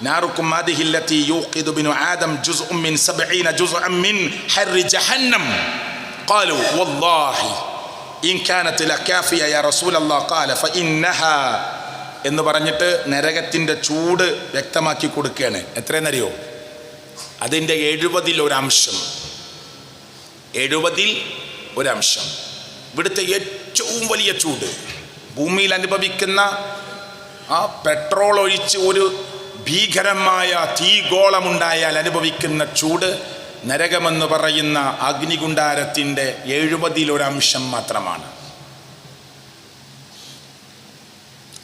നാറുക്കും മാദിഹില്ലത്തി യൂഖിദു ബിനു ആദം ജുസ്ഉം മിൻ 70 ജുസ്അൻ മിൻ ഹർരി ജഹന്നം. ഖാലു വല്ലാഹി ഇൻ കാനത് ലകാഫിയ യാ റസൂലല്ലാഹ് ഖാല ഫഇന്നഹാ എന്ന് പറഞ്ഞിട്ട് നരകത്തിൻ്റെ ചൂട് വ്യക്തമാക്കി കൊടുക്കുകയാണ്. എത്രയെന്നറിയോ? അതിൻ്റെ 70 ഒരംശം. ഇവിടുത്തെ ഏറ്റവും വലിയ ചൂട്, ഭൂമിയിൽ അനുഭവിക്കുന്ന ആ പെട്രോൾ ഒഴിച്ച് ഒരു ഭീകരമായ തീഗോളമുണ്ടായാൽ അനുഭവിക്കുന്ന ചൂട്, നരകമെന്ന് പറയുന്ന അഗ്നികുണ്ഡാരത്തിൻ്റെ 70 ഒരംശം മാത്രമാണ്.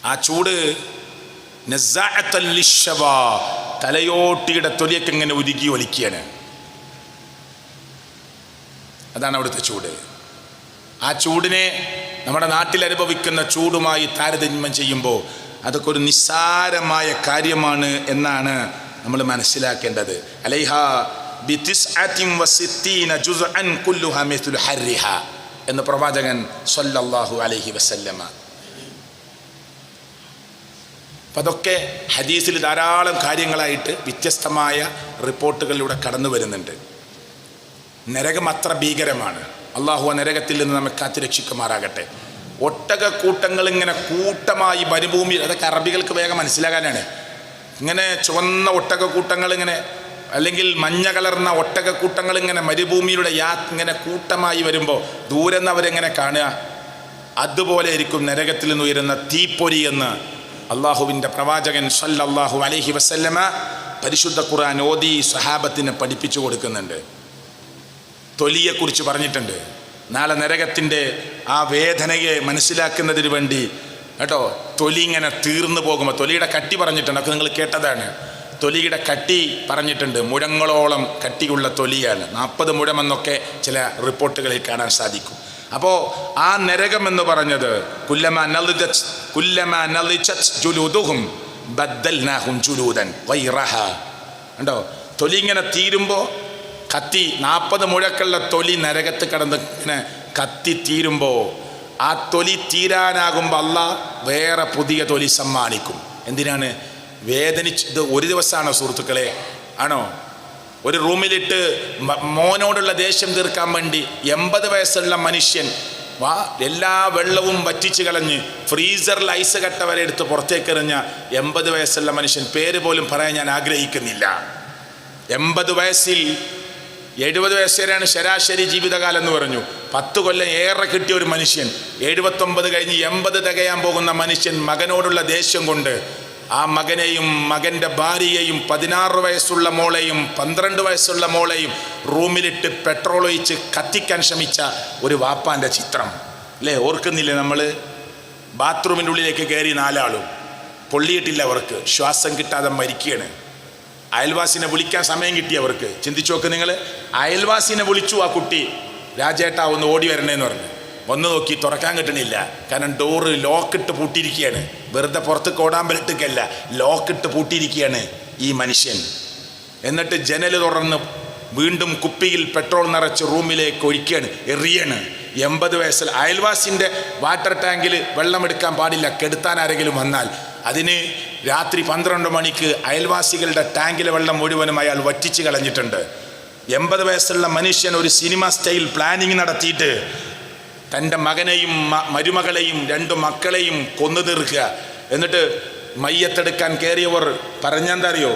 ആ ചൂട് നസ്സാഅത്തൻ ലിശ്ശവാ, തലയോട്ടിയുടെ തൊലിയൊക്കെ ഇങ്ങനെ ഉരുകി ഒലിക്കുകയാണ്. അതാണ് അവിടുത്തെ ചൂട്. ആ ചൂടിനെ നമ്മുടെ നാട്ടിൽ അനുഭവിക്കുന്ന ചൂടുമായി താരതമ്യം ചെയ്യുമ്പോൾ അതൊക്കെ ഒരു നിസ്സാരമായ കാര്യമാണ് എന്നാണ് നമ്മൾ മനസ്സിലാക്കേണ്ടത്. അലൈഹാ ബിതിസ്അത്തിൻ വസിത്തീന ജുസ്അൻ കുല്ലുഹാ മിസ്ലു ഹർരിഹാ എന്ന് പ്രവാചകൻ സ്വല്ലല്ലാഹു അലൈഹി വസല്ലമ. അപ്പം അതൊക്കെ ഹദീസിൽ ധാരാളം കാര്യങ്ങളായിട്ട് വ്യത്യസ്തമായ റിപ്പോർട്ടുകളിലൂടെ കടന്നു വരുന്നുണ്ട്. നരകം അത്ര ഭീകരമാണ്. അള്ളാഹു ആ നരകത്തിൽ നിന്ന് നമ്മെ കാത്തുരക്ഷിക്കുമാറാകട്ടെ. ഒട്ടകക്കൂട്ടങ്ങൾ ഇങ്ങനെ കൂട്ടമായി മരുഭൂമി, അതൊക്കെ അറബികൾക്ക് വേഗം മനസ്സിലാകാനാണ്. ഇങ്ങനെ ചുവന്ന ഒട്ടകക്കൂട്ടങ്ങൾ ഇങ്ങനെ, അല്ലെങ്കിൽ മഞ്ഞ കലർന്ന ഒട്ടകക്കൂട്ടങ്ങൾ ഇങ്ങനെ മരുഭൂമിയിലൂടെ ഇങ്ങനെ കൂട്ടമായി വരുമ്പോൾ ദൂരെ നിന്ന് അവരെങ്ങനെ കാണുക? അതുപോലെ ആയിരിക്കും നരകത്തിൽ നിന്ന് ഉയരുന്ന തീപ്പൊരി എന്ന് അള്ളാഹുവിൻ്റെ പ്രവാചകൻ സ്വല്ലല്ലാഹു അലൈഹി വസല്ലമ പരിശുദ്ധ ഖുർആൻ ഓതി സ്വഹാബത്തിന് പഠിപ്പിച്ചു കൊടുക്കുന്നുണ്ട്. തൊലിയെക്കുറിച്ച് പറഞ്ഞിട്ടുണ്ട്. നാളെ നരകത്തിൻ്റെ ആ വേദനയെ മനസ്സിലാക്കുന്നതിന് വേണ്ടി കേട്ടോ, തൊലി ഇങ്ങനെ തീർന്നു പോകുമ്പോൾ തൊലിയുടെ കട്ടി പറഞ്ഞിട്ടുണ്ട്. അതൊക്കെ നിങ്ങൾ കേട്ടതാണ്. തൊലിയുടെ കട്ടി പറഞ്ഞിട്ടുണ്ട്. മുഴങ്ങളോളം കട്ടിയുള്ള തൊലിയാണ്. 40 മുഴമെന്നൊക്കെ ചില റിപ്പോർട്ടുകളിൽ കാണാൻ സാധിക്കും. അപ്പോൾ ആ നരകം എന്ന് പറഞ്ഞത് കുല്ലമാ നളിജത് ജുലൂദുഹും ബദ്ദൽനാഹും ജുലൂദൻ ഗൈറഹാ. കണ്ടോ, തൊലി ഇങ്ങനെ തീരുമ്പോൾ കത്തി 40 മുഴക്കുള്ള തൊലി നരകത്ത് കിടന്ന് ഇങ്ങനെ കത്തി തീരുമ്പോൾ, ആ തൊലി തീരാനാകുമ്പോൾ അള്ളാഹ് വേറെ പുതിയ തൊലി സമ്മാനിക്കും. എന്തിനാണ്? വേദനിച്ചത് ഒരു ദിവസമാണോ സുഹൃത്തുക്കളെ? ആണോ? ഒരു റൂമിലിട്ട് മോനോടുള്ള ദേഷ്യം തീർക്കാൻ വേണ്ടി 80 വയസ്സുള്ള മനുഷ്യൻ എല്ലാ വെള്ളവും വറ്റിച്ച് കളഞ്ഞ് ഫ്രീസറിൽ ഐസ് കട്ട വരെ എടുത്ത് പുറത്തേക്ക് എറിഞ്ഞ 80 വയസ്സുള്ള മനുഷ്യൻ, പേര് പോലും പറയാൻ ഞാൻ ആഗ്രഹിക്കുന്നില്ല. 80 വയസ്സിൽ 70 വയസ്സ് വരെയാണ് ശരാശരി ജീവിതകാലം എന്ന് പറഞ്ഞു. 10 കൊല്ലം ഏറെ കിട്ടിയ ഒരു മനുഷ്യൻ 79 കഴിഞ്ഞ് 80 തികയാൻ പോകുന്ന മനുഷ്യൻ മകനോടുള്ള ദേഷ്യം കൊണ്ട് ആ മകനെയും മകൻ്റെ ഭാര്യയെയും 16 വയസ്സുള്ള മോളെയും 12 വയസ്സുള്ള മോളെയും റൂമിലിട്ട് പെട്രോൾ ഒഴിച്ച് കത്തിക്കാൻ ശ്രമിച്ച ഒരു വാപ്പാൻ്റെ ചിത്രം അല്ലേ? ഓർക്കുന്നില്ലേ? നമ്മൾ ബാത്റൂമിൻ്റെ ഉള്ളിലേക്ക് കയറി 4 ആളും പൊള്ളിയിട്ടില്ല, അവർക്ക് ശ്വാസം കിട്ടാതെ മരിക്കുകയാണ്. അയൽവാസിനെ വിളിക്കാൻ സമയം കിട്ടിയവർക്ക്. ചിന്തിച്ചു നോക്ക് നിങ്ങൾ. അയൽവാസിനെ വിളിച്ചു ആ കുട്ടി, രാജേട്ടാ ഒന്ന് ഓടി വരണേന്ന് പറഞ്ഞു. ഒന്ന് നോക്കി തുറക്കാൻ കിട്ടണില്ല. കാരണം ഡോറ് ലോക്കിട്ട് പൂട്ടിയിരിക്കുകയാണ്. വെറുതെ പുറത്ത് കോടാമ്പലിട്ടല്ല, ലോക്കിട്ട് പൂട്ടിയിരിക്കുകയാണ് ഈ മനുഷ്യൻ. എന്നിട്ട് ജനൽ തുറന്ന് വീണ്ടും കുപ്പിയിൽ പെട്രോൾ നിറച്ച് റൂമിലേക്ക് ഒഴിക്കുകയാണ്, എറിയാണ്. 80 വയസ്സിൽ അയൽവാസിൻ്റെ വാട്ടർ ടാങ്കിൽ വെള്ളമെടുക്കാൻ പാടില്ല, കെടുത്താൻ ആരെങ്കിലും വന്നാൽ. അതിന് രാത്രി 12 മണിക്ക് അയൽവാസികളുടെ ടാങ്കിലെ വെള്ളം മുഴുവനും അയാൾ വറ്റിച്ച് കളഞ്ഞിട്ടുണ്ട്. 80 വയസ്സുള്ള മനുഷ്യൻ ഒരു സിനിമ സ്റ്റൈൽ പ്ലാനിങ് നടത്തിയിട്ട് തൻ്റെ മകനെയും മരുമകളെയും 2 മക്കളെയും കൊന്നു തീർക്കുക. എന്നിട്ട് മയ്യത്തെടുക്കാൻ കയറിയവർ പറഞ്ഞെന്താ അറിയോ?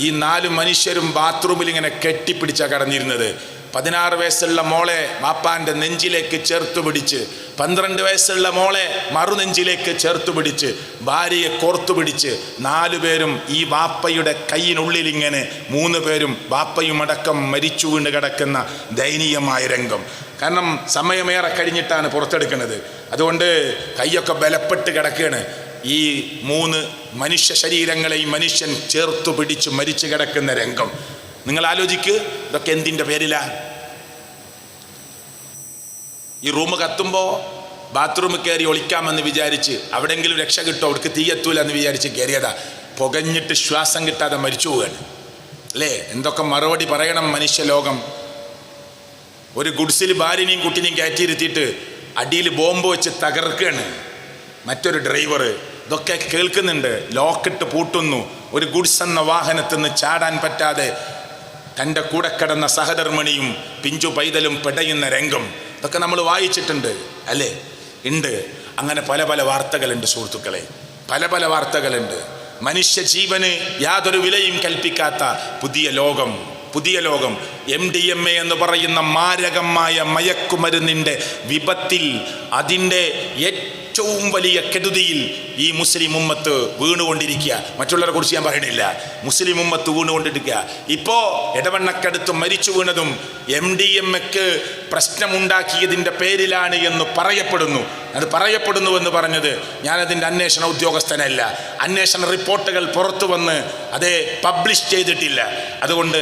ഈ 4 മനുഷ്യരും ബാത്റൂമിൽ ഇങ്ങനെ കെട്ടിപ്പിടിച്ചാണ് കടന്നിരുന്നത്. 16 വയസ്സുള്ള മോളെ വാപ്പാൻ്റെ നെഞ്ചിലേക്ക് ചേർത്ത് പിടിച്ച്, 12 വയസ്സുള്ള മോളെ മറുനെഞ്ചിലേക്ക് ചേർത്ത് പിടിച്ച്, ഭാര്യയെ കോർത്തു പിടിച്ച് 4 പേരും ഈ വാപ്പയുടെ കൈയിനുള്ളിൽ ഇങ്ങനെ 3 പേരും വാപ്പയും അടക്കം മരിച്ചു വീണ് കിടക്കുന്ന ദയനീയമായ രംഗം. കാരണം സമയമേറെ കഴിഞ്ഞിട്ടാണ് പുറത്തെടുക്കുന്നത്. അതുകൊണ്ട് കൈയൊക്കെ ബലപ്പെട്ട് കിടക്കുകയാണ്. ഈ 3 മനുഷ്യ ശരീരങ്ങളെയും മനുഷ്യൻ ചേർത്തു പിടിച്ച് മരിച്ചു കിടക്കുന്ന രംഗം നിങ്ങൾ ആലോചിക്ക്. ഇതൊക്കെ എന്തിൻ്റെ പേരിലാ? ഈ റൂം കത്തുമ്പോൾ ബാത്റൂമിൽ കയറി ഒളിക്കാമെന്ന് വിചാരിച്ച് അവിടെയെങ്കിലും രക്ഷ കിട്ടുമോ, അവർക്ക് തീയെത്തൂല എന്ന് വിചാരിച്ച് കയറിയതാ. പുകഞ്ഞിട്ട് ശ്വാസം കിട്ടാതെ മരിച്ചു പോവുകയാണ് അല്ലേ? എന്തൊക്കെ മറുപടി പറയണം മനുഷ്യലോകം. ഒരു ഗുഡ്സിൽ ഭാര്യനെയും കുട്ടിനെയും കയറ്റിയിരുത്തിയിട്ട് അടിയിൽ ബോംബ് വെച്ച് തകർക്കുകയാണ് മറ്റൊരു ഡ്രൈവർ. ഇതൊക്കെ കേൾക്കുന്നുണ്ട്. ലോക്കിട്ട് പൂട്ടുന്നു. ഒരു ഗുഡ്സ് എന്ന വാഹനത്തിൽ നിന്ന് ചാടാൻ പറ്റാതെ തൻ്റെ കൂടെ കിടന്ന സഹധർമ്മിണിയും പിഞ്ചു പൈതലും പെടയുന്ന രംഗം ഇതൊക്കെ നമ്മൾ വായിച്ചിട്ടുണ്ട് അല്ലേ? ഉണ്ട്. അങ്ങനെ പല പല വാർത്തകളുണ്ട് സുഹൃത്തുക്കളെ, പല പല വാർത്തകളുണ്ട്. മനുഷ്യ ജീവന് യാതൊരു വിലയും കൽപ്പിക്കാത്ത പുതിയ ലോകം. MDMA എന്ന് പറയുന്ന മാരകമായ മയക്കുമരുന്നിൻ്റെ വിപത്തിൽ, അതിൻ്റെ ഏറ്റവും വലിയ കെടുതിയിൽ ഈ മുസ്ലിം ഉമ്മത്ത് വീണുകൊണ്ടിരിക്കുക. മറ്റുള്ളവരെ കുറിച്ച് ഞാൻ പറയണില്ല. മുസ്ലിം ഉമ്മത്ത് വീണുകൊണ്ടിരിക്കുക. ഇപ്പോൾ ഇടവണ്ണക്കടുത്ത് മരിച്ചു വീണതും MDMAക്ക് പ്രശ്നമുണ്ടാക്കിയതിൻ്റെ പേരിലാണ് എന്ന് പറയപ്പെടുന്നു. അത് പറയപ്പെടുന്നുവെന്ന് പറഞ്ഞത് ഞാനതിൻ്റെ അന്വേഷണ ഉദ്യോഗസ്ഥനല്ല. അന്വേഷണ റിപ്പോർട്ടുകൾ പുറത്തു വന്ന് അതേ പബ്ലിഷ് ചെയ്തിട്ടില്ല. അതുകൊണ്ട്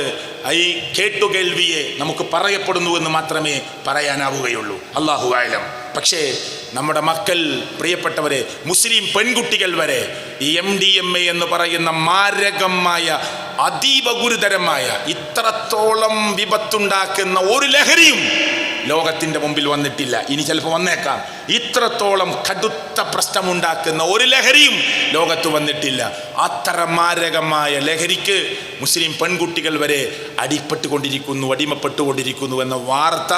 ഈ കേട്ടുകേൾവിയെ നമുക്ക് പറയപ്പെടുന്നുവെന്ന് മാത്രമേ പറയാനാവുകയുള്ളൂ. അല്ലാഹു അഅലം. പക്ഷേ നമ്മുടെ മക്കൾ, പ്രിയപ്പെട്ടവരെ, മുസ്ലിം പെൺകുട്ടികൾ വരെ ഈ MDMA എന്ന് പറയുന്ന മാരകമായ അതീവ ഗുരുതരമായ ഇത്രത്തോളം വിപത്തുണ്ടാക്കുന്ന ഒരു ലഹരിയും ലോകത്തിൻ്റെ മുമ്പിൽ വന്നിട്ടില്ല. ഇനി ചിലപ്പോൾ വന്നേക്കാം. ഇത്രത്തോളം കടുത്ത പ്രശ്നമുണ്ടാക്കുന്ന ഒരു ലഹരിയും ലോകത്ത് വന്നിട്ടില്ല. അത്ര മാരകമായ ലഹരിക്ക് മുസ്ലിം പെൺകുട്ടികൾ വരെ അടിമപ്പെട്ടുകൊണ്ടിരിക്കുന്നു എന്ന വാർത്ത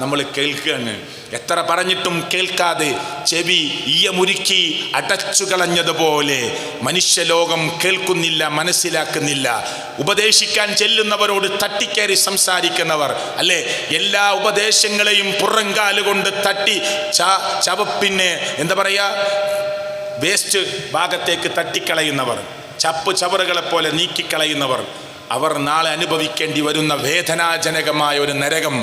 നമ്മൾ കേൾക്കുകയാണ്. എത്ര പറഞ്ഞിട്ടും കേൾക്കാതെ ചെവി ഈയമുരുക്കി അടച്ചു കളഞ്ഞതുപോലെ മനുഷ്യലോകം കേൾക്കുന്നില്ല, മനസ്സിലാക്കുന്നില്ല. ഉപദേശിക്കാൻ ചെല്ലുന്നവരോട് തട്ടിക്കയറി സംസാരിക്കുന്നവർ അല്ലേ? എല്ലാ ഉപദേശങ്ങളെയും പുറങ്കാലുകൊണ്ട് തട്ടി ചവപ്പിന്നെ എന്താ പറയാ, വേസ്റ്റ് ഭാഗത്തേക്ക് തട്ടിക്കളയുന്നവർ, ചവറുകളെ പോലെ നീക്കിക്കളയുന്നവർ, അവർ നാളെ അനുഭവിക്കേണ്ടി വരുന്ന വേദനാജനകമായ ഒരു നരകം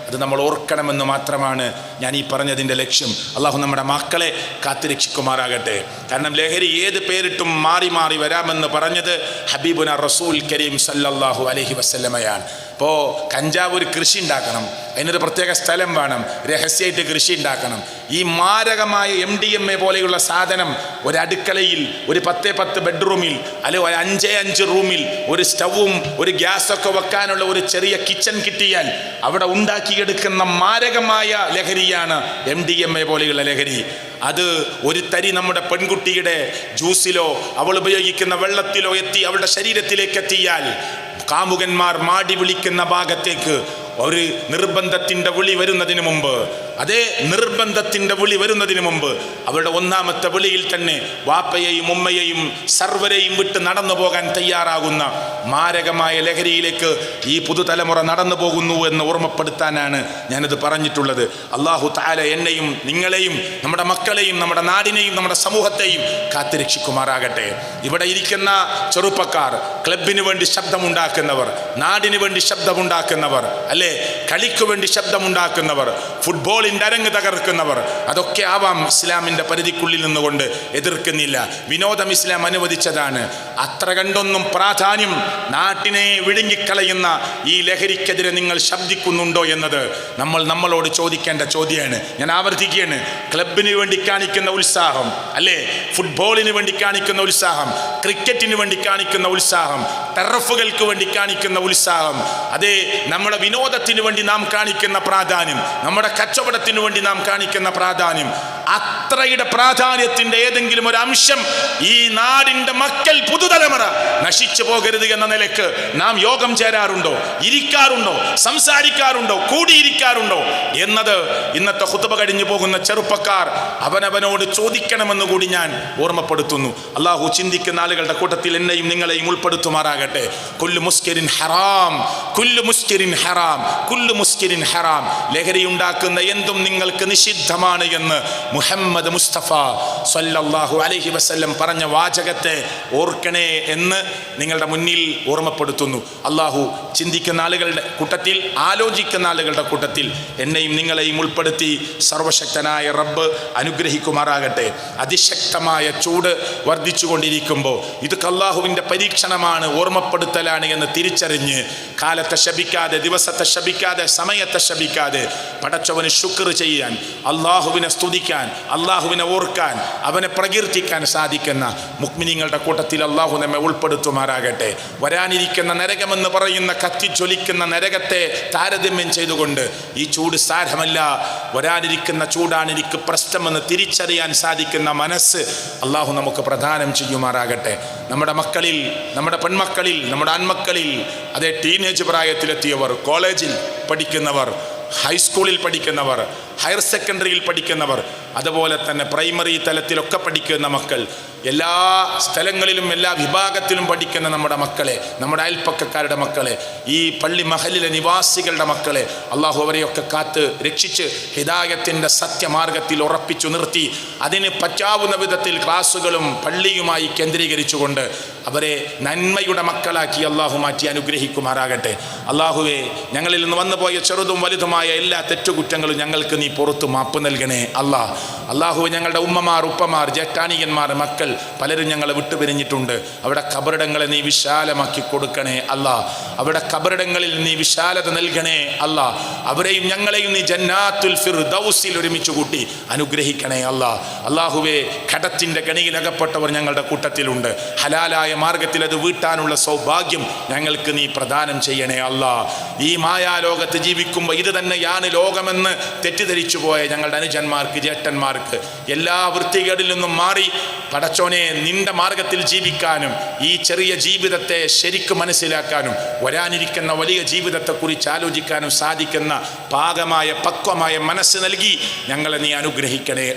അത് നമ്മൾ ഓർക്കണമെന്ന് മാത്രമാണ് ഞാൻ ഈ പറഞ്ഞതിൻ്റെ ലക്ഷ്യം. അള്ളാഹു നമ്മുടെ മക്കളെ കാത്തുരക്ഷിക്കുമാറാകട്ടെ. കാരണം ലഹരി ഏത് പേരിട്ടും മാറി മാറി വരാമെന്ന് പറഞ്ഞത് ഹബീബുന റസൂൽ കരീം സല്ലല്ലാഹു അലൈഹി വസല്ലമയാണ്. ഇപ്പോൾ കഞ്ചാവ് ഒരു കൃഷി ഉണ്ടാക്കണം, അതിനൊരു പ്രത്യേക സ്ഥലം വേണം, രഹസ്യമായിട്ട് കൃഷി ഉണ്ടാക്കണം. ഈ മാരകമായ MDMA പോലെയുള്ള സാധനം ഒരു അടുക്കളയിൽ, ഒരു 10 ബെഡ്റൂമിൽ, അല്ലെങ്കിൽ ഒരു 5 റൂമിൽ ഒരു സ്റ്റവും ഒരു ഗ്യാസൊക്കെ വെക്കാനുള്ള ഒരു ചെറിയ കിച്ചൺ കിട്ടിയാൽ അവിടെ ഉണ്ടാക്കിയെടുക്കുന്ന മാരകമായ ലഹരിയാണ് MDMA പോലെയുള്ള ലഹരി. അത് ഒരു തരി നമ്മുടെ പെൺകുട്ടിയുടെ ജ്യൂസിലോ അവൾ ഉപയോഗിക്കുന്ന വെള്ളത്തിലോ എത്തി അവളുടെ ശരീരത്തിലേക്ക് എത്തിയാൽ കാമുകന്മാർ മാടി വിളിക്കുന്ന ഭാഗത്തേക്ക് ഒരു നിർബന്ധത്തിൻ്റെ വിളി വരുന്നതിന് മുമ്പ്, അതേ നിർബന്ധത്തിൻ്റെ വിളി വരുന്നതിന് മുമ്പ് അവരുടെ ഒന്നാമത്തെ വിളിയിൽ തന്നെ വാപ്പയെയും ഉമ്മയെയും സർവരെയും വിട്ട് നടന്നു പോകാൻ തയ്യാറാകുന്ന മാരകമായ ലഹരിയിലേക്ക് ഈ പുതുതലമുറ നടന്നു പോകുന്നു എന്ന് ഓർമ്മപ്പെടുത്താനാണ് ഞാനിത് പറഞ്ഞിട്ടുള്ളത്. അല്ലാഹു തആല എന്നെയും നിങ്ങളെയും നമ്മുടെ മക്കളെയും നമ്മുടെ നാടിനെയും നമ്മുടെ സമൂഹത്തെയും കാത്തുരക്ഷിക്കുമാറാകട്ടെ. ഇവിടെ ഇരിക്കുന്ന ചെറുപ്പക്കാർ, ക്ലബിന് വേണ്ടി ശബ്ദമുണ്ടാക്കുന്നവർ, നാടിന് വേണ്ടി ശബ്ദമുണ്ടാക്കുന്നവർ അല്ലേ, കളിക്ക് വേണ്ടി ശബ്ദമുണ്ടാക്കുന്നവർ, ഫുട്ബോളിന് ഫുട്ബോളിൻ്റെ അരങ്ങ് തകർക്കുന്നവർ, അതൊക്കെ ആവാം. ഇസ്ലാമിൻ്റെ പരിധിക്കുള്ളിൽ നിന്നുകൊണ്ട് എതിർക്കുന്നില്ല. വിനോദം ഇസ്ലാം അനുവദിച്ചതാണ്. അത്ര കണ്ടൊന്നും പ്രാധാന്യം നാട്ടിനെ വിഴുങ്ങിക്കളയുന്ന ഈ ലഹരിക്കെതിരെ നിങ്ങൾ ശബ്ദിക്കുന്നുണ്ടോ എന്നത് നമ്മളോട് ചോദിക്കേണ്ട ചോദ്യമാണ്. ഞാൻ ആവർത്തിക്കുകയാണ്. ക്ലബിന് വേണ്ടി കാണിക്കുന്ന ഉത്സാഹം, അല്ലേ, ഫുട്ബോളിന് വേണ്ടി കാണിക്കുന്ന ഉത്സാഹം, ക്രിക്കറ്റിന് വേണ്ടി കാണിക്കുന്ന ഉത്സാഹം, ടർഫുകൾക്ക് വേണ്ടി കാണിക്കുന്ന ഉത്സാഹം, അതേ നമ്മുടെ വിനോദത്തിന് വേണ്ടി നാം കാണിക്കുന്ന പ്രാധാന്യം, നമ്മുടെ കച്ചവടത്തിന് വേണ്ടി നാം കാണിക്കുന്ന പ്രാധാന്യം, അത്രയുടെ പ്രാധാന്യത്തിന്റെ ഏതെങ്കിലും ഒരു അംശം ഈ നാടിന്റെ മക്കൾ, പുതുതലമുറ നശിച്ചു പോകരുത് എന്ന നിലക്ക് നാം യോഗം ചേരാറുണ്ടോ, ഇരിക്കാറുണ്ടോ, സംസാരിക്കാറുണ്ടോ, കൂടിയിരിക്കാറുണ്ടോ എന്നത് ഇന്നത്തെ ഖുതുബ കഴിഞ്ഞു പോകുന്ന ചെറുപ്പക്കാർ അവനവനോട് ചോദിക്കണമെന്ന് കൂടി ഞാൻ ഓർമ്മപ്പെടുത്തുന്നു. അള്ളാഹു ചിന്തിക്കുന്ന ആളുകളുടെ കൂട്ടത്തിൽ എന്നെയും നിങ്ങളെയും ഉൾപ്പെടുത്തുമാറാകട്ടെ. കുല്ലു മുസ്കിരിൻ ഹറാം, കുല്ലു മുസ്കിരിൻ ഹറാം, കുല്ലു മുസ്കിരിൻ ഹറാം. ലഹരി ഉണ്ടാക്കുന്ന എന്തും നിങ്ങൾക്ക് നിഷിദ്ധമാണ് എന്ന് മുഹമ്മദ് മുസ്തഫ സ്വല്ലല്ലാഹു അലൈഹി വസല്ലം പറഞ്ഞ വാചകത്തെ ഓർക്കണേ എന്ന് നിങ്ങളുടെ മുന്നിൽ ഓർമ്മപ്പെടുത്തുന്നു. അള്ളാഹു ചിന്തിക്കുന്ന ആളുകളുടെ കൂട്ടത്തിൽ, ആലോചിക്കുന്ന ആളുകളുടെ കൂട്ടത്തിൽ എന്നെയും നിങ്ങളെയും ഉൾപ്പെടുത്തി സർവശക്തനായ റബ്ബ് അനുഗ്രഹിക്കുമാറാകട്ടെ. അതിശക്തമായ ചൂട് വർദ്ധിച്ചുകൊണ്ടിരിക്കുമ്പോൾ ഇത് അല്ലാഹുവിൻ്റെ പരീക്ഷണമാണ്, ഓർമ്മപ്പെടുത്തലാണ് എന്ന് തിരിച്ചറിഞ്ഞ് കാലത്തെ ശപിക്കാതെ, ദിവസത്തെ ശപിക്കാതെ, സമയത്തെ ശപിക്കാതെ പടച്ചവന് ശുക്ർ ചെയ്യാൻ, അള്ളാഹുവിനെ സ്തുതിക്കാൻ, അള്ളാഹുവിനെ ഓർക്കാൻ, അവനെ പ്രകീർത്തിക്കാൻ സാധിക്കുന്ന മുഅ്മിനീങ്ങളുടെ കൂട്ടത്തിൽ അള്ളാഹു നമ്മെ ഉൾപ്പെടുത്തുമാറാകട്ടെ. വരാനിരിക്കുന്ന നരകമെന്ന് പറയുന്ന കത്തിജ്വലിക്കുന്ന നരകത്തെ താരതമ്യം ചെയ്തുകൊണ്ട് ഈ ചൂട് സാരമല്ല, വരാനിരിക്കുന്ന ചൂടാണ് എനിക്ക് പ്രശ്നമെന്ന് തിരിച്ചറിയാൻ സാധിക്കുന്ന മനസ്സ് അള്ളാഹു നമുക്ക് പ്രദാനം ചെയ്യുമാറാകട്ടെ. നമ്മുടെ മക്കളിൽ, നമ്മുടെ പെൺമക്കളിൽ, നമ്മുടെ ആൺമക്കളിൽ, അതേ ടീനേജ് പ്രായത്തിലെത്തിയവർ, കോളേജിൽ പഠിക്കുന്നവർ, ഹൈസ്കൂളിൽ പഠിക്കുന്നവർ, ഹയർ സെക്കൻഡറിയിൽ പഠിക്കുന്നവർ, അതുപോലെ തന്നെ പ്രൈമറി തലത്തിലൊക്കെ പഠിക്കുന്ന മക്കൾ, എല്ലാ സ്ഥലങ്ങളിലും എല്ലാ വിഭാഗത്തിലും പഠിക്കുന്ന നമ്മുടെ മക്കളെ, നമ്മുടെ അയൽപ്പക്കക്കാരുടെ മക്കളെ, ഈ പള്ളി മഹലിലെ നിവാസികളുടെ മക്കളെ അള്ളാഹു അവരെയൊക്കെ കാത്ത് രക്ഷിച്ച് ഹിദായത്തിൻ്റെ സത്യമാർഗത്തിൽ ഉറപ്പിച്ചു നിർത്തി അതിന് പറ്റാവുന്ന വിധത്തിൽ ക്ലാസ്സുകളും പള്ളിയുമായി കേന്ദ്രീകരിച്ചുകൊണ്ട് അവരെ നന്മയുടെ മക്കളാക്കി അള്ളാഹു മാറ്റി അനുഗ്രഹിക്കുമാറാകട്ടെ. അള്ളാഹുവെ, ഞങ്ങളിൽ നിന്ന് വന്നുപോയ ചെറുതും വലുതുമായ എല്ലാ തെറ്റുകുറ്റങ്ങളും ഞങ്ങൾക്ക് നീ പുറത്തു മാപ്പ് നൽകണേ. അള്ളാഹുവെ, ഞങ്ങളുടെ ഉമ്മമാർ, ഉപ്പമാർ, ജേഷ്ഠാനിയന്മാർ, മക്കൾ പലരും ഞങ്ങളെ വിട്ടുപിരിഞ്ഞിട്ടുണ്ട്. അവിടെ ഖബറിടങ്ങളെ നീ വിശാലമാക്കി കൊടുക്കണേ അല്ലാ. അവിടെ ഖബറിടങ്ങളിൽ നീ വിശാലത നൽകണേ അല്ലാ. അവരെയും ഞങ്ങളെയും നീ ജന്നാത്തുൽ ഫിർദൗസിൽ ഒരുമിച്ച് കൂട്ടി അനുഗ്രഹിക്കണേ അല്ലാ. അള്ളാഹുവെ, കടത്തിൻ്റെ കണിയിലകപ്പെട്ടവർ ഞങ്ങളുടെ കൂട്ടത്തിലുണ്ട്. ഹലാലായ മാർഗത്തിൽ അത് വീട്ടാനുള്ള സൗഭാഗ്യം ഞങ്ങൾക്ക് നീ പ്രദാനം ചെയ്യണേ അല്ലാ. ഈ മായാലോകത്ത് ജീവിക്കുമ്പോൾ ഇത് തന്നെയാണ് ലോകമെന്ന് തെറ്റിദ്ധരിച്ചു പോയ ഞങ്ങളുടെ അനുജന്മാർക്ക്, ജ്യേഷ്ഠന്മാർക്ക് എല്ലാ വൃത്തികേടിൽ നിന്നും മാറി പടച്ചോനെ നിന്റെ മാർഗത്തിൽ ജീവിക്കാനും ഈ ചെറിയ ജീവിതത്തെ ശരിക്കും മനസ്സിലാക്കാനും വരാനിരിക്കുന്ന വലിയ ജീവിതത്തെക്കുറിച്ച് ആലോചിക്കാനും സാധിക്കുന്ന പാകമായ, പക്വമായ മനസ്സ് നൽകി ഞങ്ങളെ നീ അനുഗ്രഹിക്കണേ.